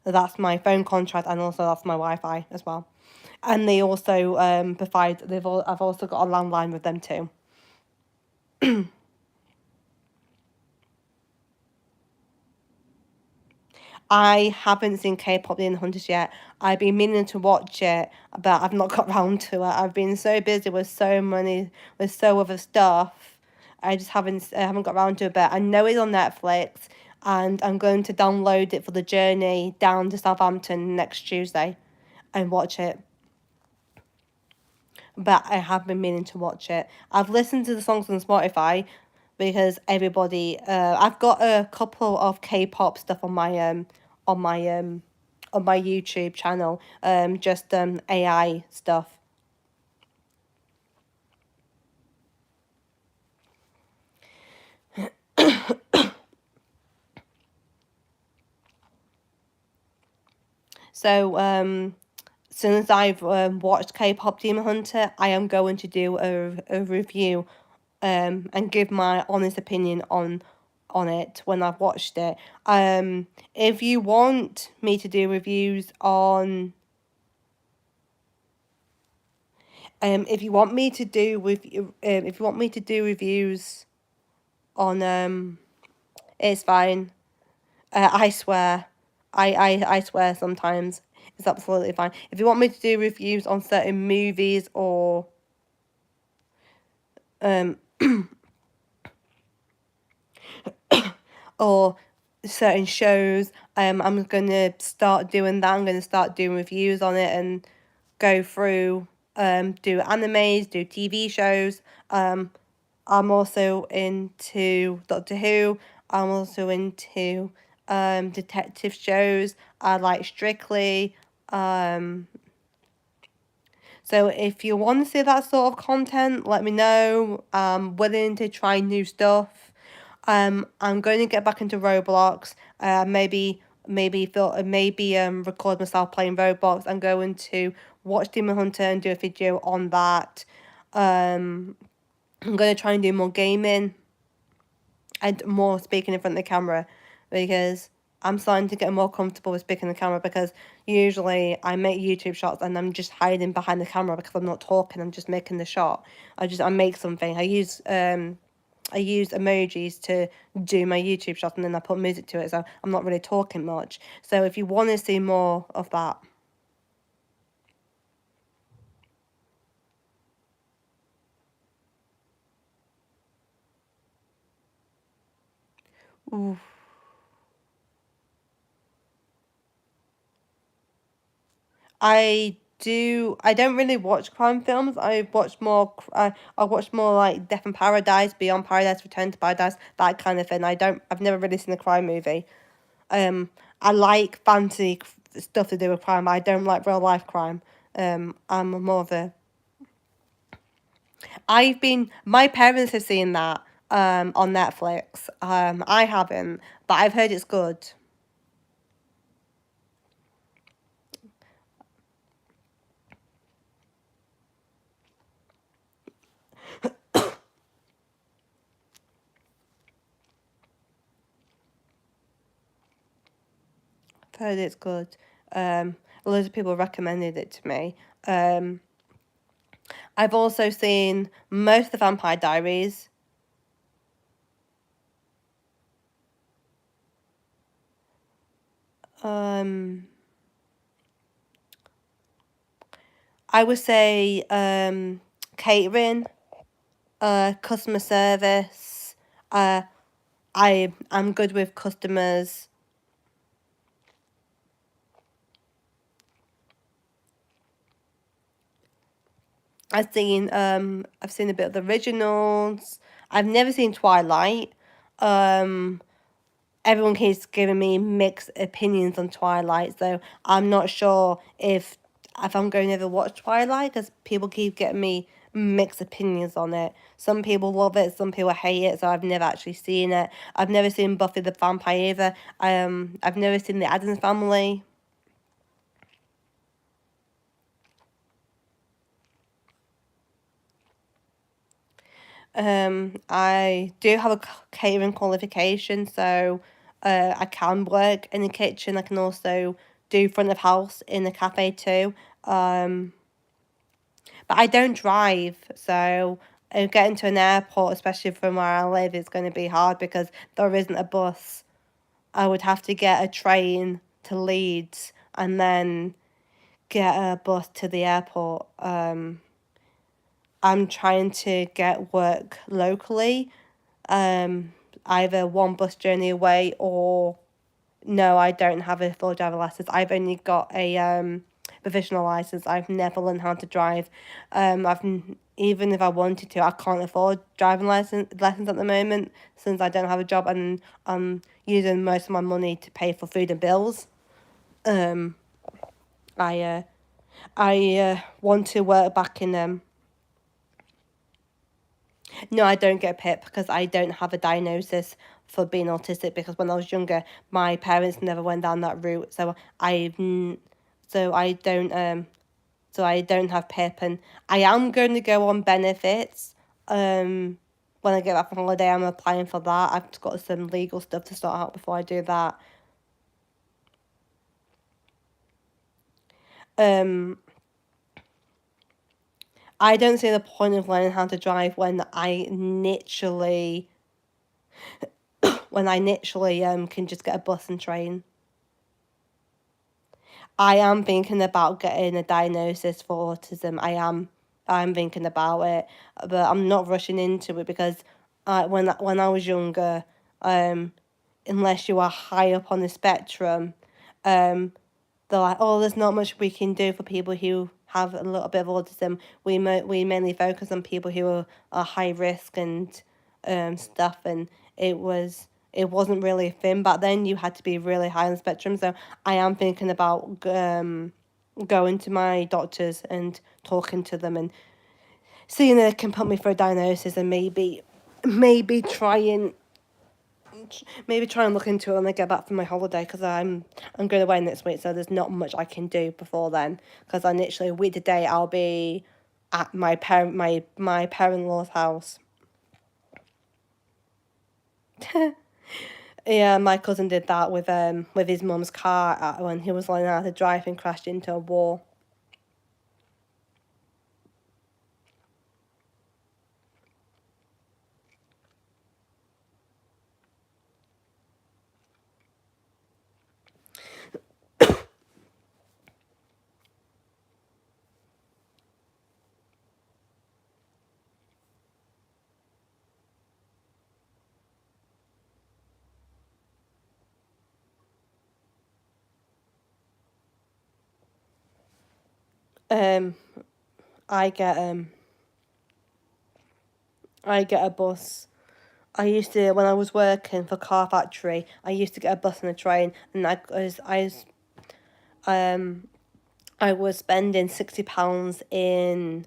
That's my phone contract, and also that's my Wi-Fi as well. And they also provide. I've also got a landline with them too. I haven't seen K-pop Demon Hunters yet. I've been meaning to watch it, but I've not got round to it. I've been so busy with so other stuff. I just haven't got round to it. But I know it's on Netflix, and I'm going to download it for the journey down to Southampton next Tuesday, and watch it. But I have been meaning to watch it. I've listened to the songs on Spotify because everybody. I've got a couple of K-pop stuff on my um on my YouTube channel. Just AI stuff. So as soon as I've watched K-pop Demon Hunter, I am going to do a review and give my honest opinion on it when I've watched it. If you want me to do reviews on if you want me to do if you want me to do reviews on it's fine. I swear. I swear sometimes. It's absolutely fine. If you want me to do reviews on certain movies um or certain shows, I'm gonna start doing that. I'm gonna start doing reviews on it and go through do animes, do TV shows. I'm also into Doctor Who. I'm also into detective shows. I like Strictly. Um, so if you want to see that sort of content, let me know. I'm willing to try new stuff. I'm going to get back into Roblox. Maybe record myself playing Roblox. I'm going to watch Demon Hunter and do a video on that. Um, I'm going to try and do more gaming and more speaking in front of the camera because I'm starting to get more comfortable with speaking in the camera because usually I make YouTube shots and I'm just hiding behind the camera because I'm not talking, I'm just making the shot. I make something. I use emojis to do my YouTube shots and then I put music to it, so I'm not really talking much. So if you want to see more of that, ooh, I don't really watch crime films. I watch more like Death in Paradise, Beyond Paradise, Return to Paradise, that kind of thing. I've never really seen a crime movie. I like fantasy stuff to do with crime, but I don't like real life crime. I'm more of a. My parents have seen that on Netflix. I haven't, but I've heard it's good. I've heard it's good. A lot of people recommended it to me. Um, I've also seen most of the Vampire Diaries. I would say catering, customer service. I'm good with customers. I've seen a bit of the originals. I've never seen Twilight. Everyone keeps giving me mixed opinions on Twilight, so I'm not sure if I'm going to ever watch Twilight because people keep getting me mixed opinions on it. Some people love it, some people hate it, so I've never actually seen it. I've never seen Buffy the Vampire either. I've never seen the Addams Family. I do have a catering qualification, so I can work in the kitchen. I can also do front of house in the cafe too. But I don't drive, so getting to an airport, especially from where I live, is going to be hard because there isn't a bus. I would have to get a train to Leeds and then get a bus to the airport. I'm trying to get work locally, either one bus journey away or no, I don't have a full driver license. I've only got a provisional license. I've never learned how to drive. Even if I wanted to, I can't afford driving lessons at the moment since I don't have a job and I'm using most of my money to pay for food and bills. Um, I want to work back in No, I don't get PIP because I don't have a diagnosis for being autistic because when I was younger, my parents never went down that route. So I don't I don't have PIP and I am going to go on benefits. When I get back from holiday, I'm applying for that. I've got some legal stuff to sort out before I do that. Um, I don't see the point of learning how to drive when I literally can just get a bus and train. I am thinking about getting a diagnosis for autism. I'm thinking about it, but I'm not rushing into it because when I was younger, um, unless you are high up on the spectrum, um, they're like, oh, there's not much we can do for people who have a little bit of autism. We mainly focus on people who are high risk and stuff, and it wasn't really a thing back then. You had to be really high on the spectrum. So I am thinking about going to my doctors and talking to them and seeing if they can put me for a diagnosis and maybe try and look into it when I get back from my holiday because I'm going away next week, so there's not much I can do before then. Because I literally a week today I'll be at my parent-in-law's house. Yeah, my cousin did that with his mum's car when he was learning how to drive and crashed into a wall. Um, I get a bus. I used to when I was working for Car Factory. I used to get a bus and a train, and I was spending £60 in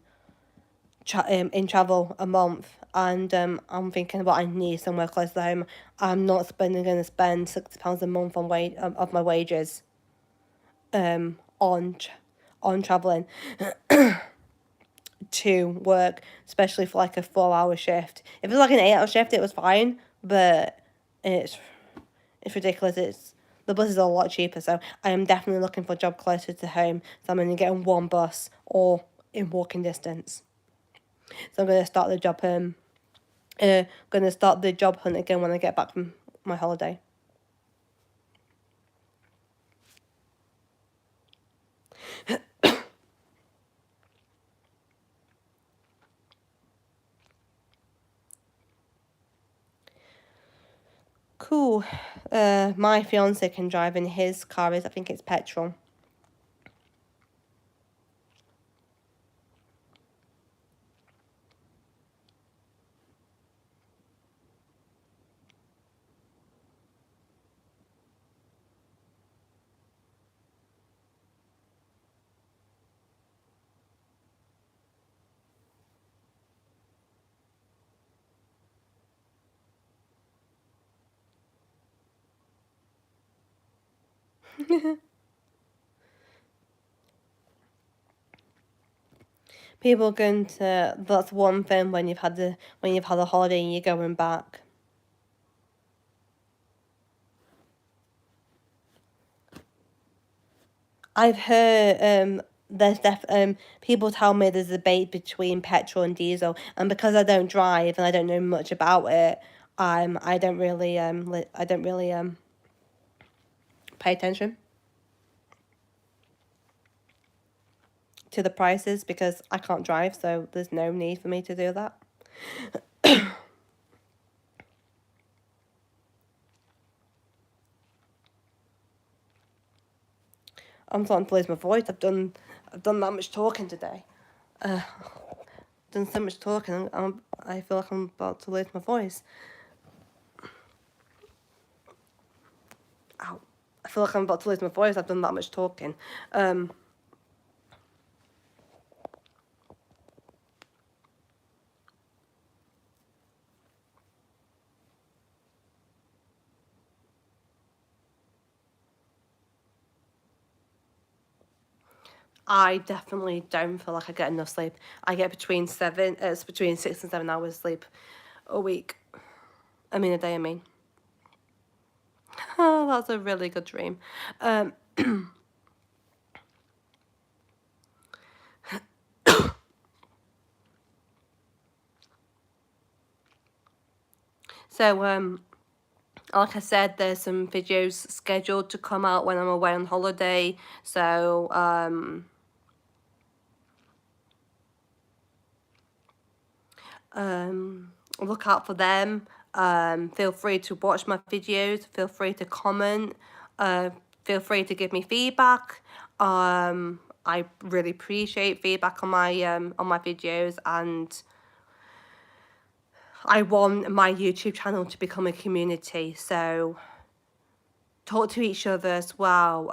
travel a month, and I'm thinking about I need somewhere close to home. I'm not going to spend £60 a month of my wages um on on traveling to work, especially for like a 4 hour shift. If it was like an 8 hour shift, it was fine, but it's ridiculous. The bus is a lot cheaper, so I am definitely looking for a job closer to home. So I'm only getting one bus or in walking distance. So I'm going to start the job hunt again when I get back from my holiday. Cool. My fiance can drive, and his car is, I think it's petrol. People going to, that's one thing when you've had a holiday and you're going back. I've heard there's people tell me there's a debate between petrol and diesel, and because I don't drive and I don't know much about it, I don't really pay attention to the prices because I can't drive, so there's no need for me to do that. I'm starting to lose my voice. I've done that much talking today. Done so much talking. I feel like I'm about to lose my voice. Ow. I feel like I'm about to lose my voice. I've done that much talking. I definitely don't feel like I get enough sleep. I get between 6 and 7 hours sleep a week. A day, I mean. Oh, that's a really good dream. So, like I said, there's some videos scheduled to come out when I'm away on holiday. So, look out for them. Feel free to watch my videos. Feel free to comment. Feel free to give me feedback. I really appreciate feedback on my videos, and I want my YouTube channel to become a community. So talk to each other as well.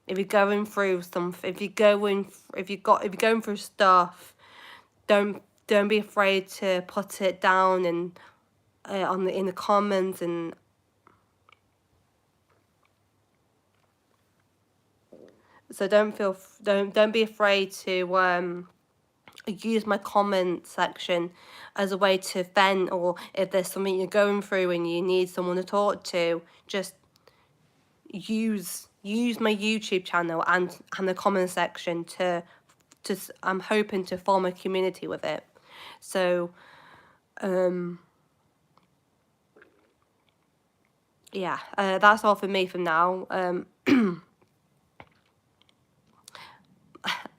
If you're going through something, if you're going through stuff, don't be afraid to put it down and in the comments, and so don't be afraid to use my comment section as a way to vent, or if there's something you're going through and you need someone to talk to, just use my YouTube channel and the comment section to I'm hoping to form a community with it. So yeah, that's all for me for now.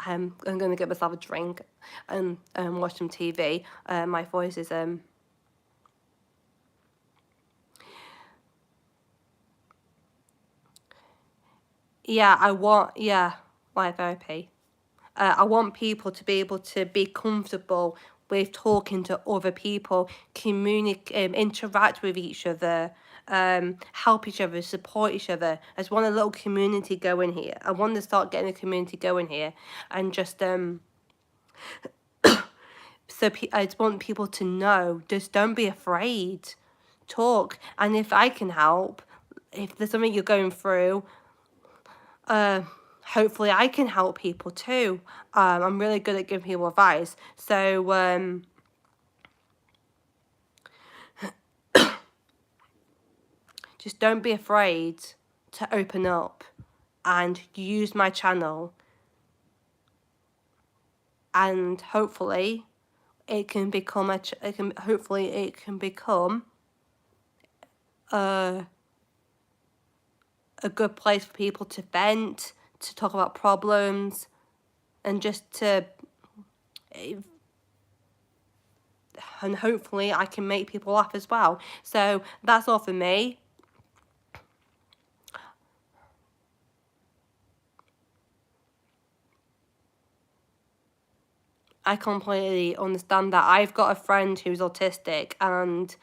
I'm gonna get myself a drink and watch some TV. My voice is live therapy. I want people to be able to be comfortable with talking to other people, interact with each other, help each other, support each other. I just want a little community going here. I want to start getting a community going here, and just so I just want people to know, just don't be afraid, talk. And if I can help, if there's something you're going through, hopefully I can help people too. I'm really good at giving people advice. So just don't be afraid to open up and use my channel, and hopefully it can become hopefully it can become a good place for people to vent, to talk about problems, and just to, and hopefully I can make people laugh as well. So that's all for me. I completely understand that. I've got a friend who's autistic, and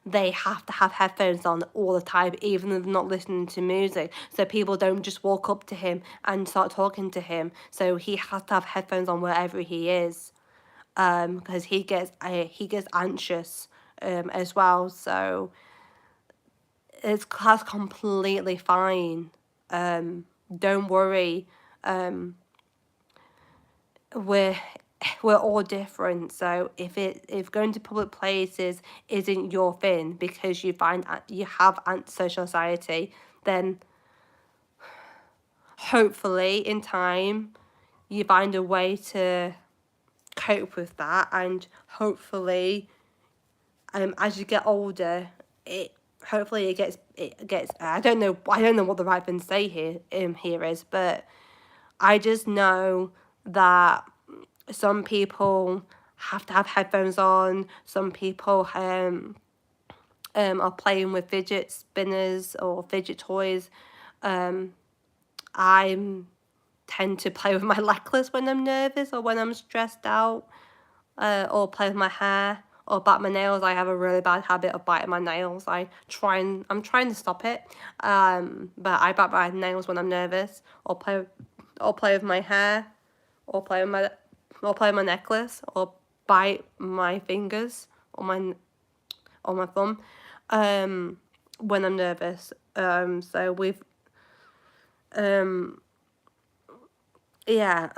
they have to have headphones on all the time, even if they're not listening to music. So people don't just walk up to him and start talking to him. So he has to have headphones on wherever he is, because he gets anxious as well. So that's completely fine. Don't worry. We're all different. So if going to public places isn't your thing because you have antisocial anxiety, then hopefully in time you find a way to cope with that, and hopefully as you get older, it gets I don't know what the right thing to say here is, but I just know that some people have to have headphones on. Some people are playing with fidget spinners or fidget toys. I tend to play with my necklace when I'm nervous or when I'm stressed out, or play with my hair or bite my nails. I have a really bad habit of biting my nails. I'm trying to stop it, but I bite my nails when I'm nervous, or play with my hair, or play with my necklace, or bite my fingers or my thumb when I'm nervous. So we've yeah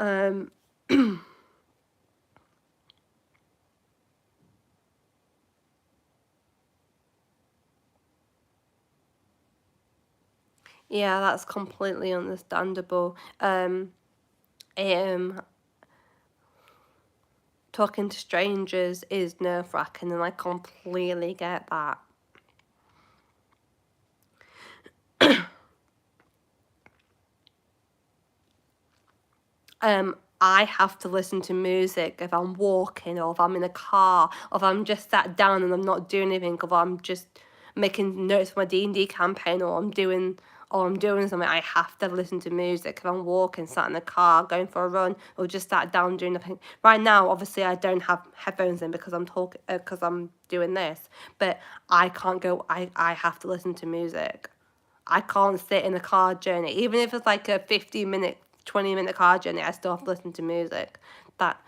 yeah, that's completely understandable. Talking to strangers is nerve-wracking, and I completely get that. I have to listen to music if I'm walking, or if I'm in a car, or if I'm just sat down and I'm not doing anything, or if I'm just making notes for my D&D campaign, or I'm doing something. I have to listen to music if I'm walking, sat in the car, going for a run, or just sat down doing nothing. Right now, obviously, I don't have headphones in because I'm doing this, but I can't go. I have to listen to music. I can't sit in a car journey, even if it's like a 15-minute, 20-minute car journey. I still have to listen to music. That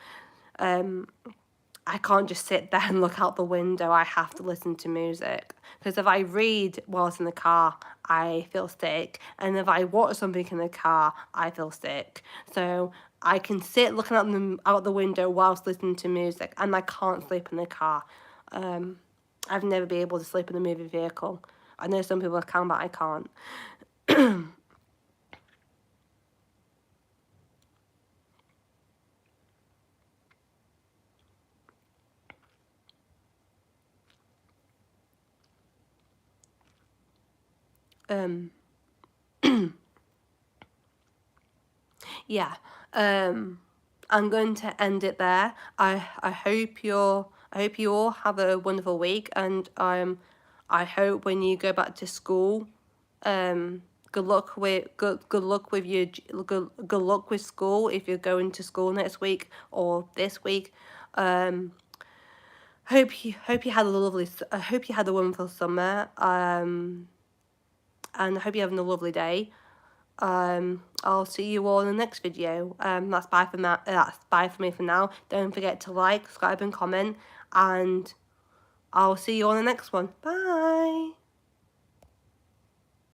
I can't just sit there and look out the window. I have to listen to music, because if I read whilst in the car, I feel sick, and if I watch something in the car, I feel sick. So I can sit looking out the window whilst listening to music, and I can't sleep in the car. I've never been able to sleep in a moving vehicle. I know some people can, but I can't. Yeah. I'm going to end it there. I hope you all have a wonderful week, and I hope when you go back to school, good luck with your good luck with school if you're going to school next week or this week. Hope you had I hope you had a wonderful summer. And I hope you're having a lovely day. I'll see you all in the next video. That's bye for now. That's bye for me for now. Don't forget to like, subscribe, and comment, and I'll see you on the next one. Bye.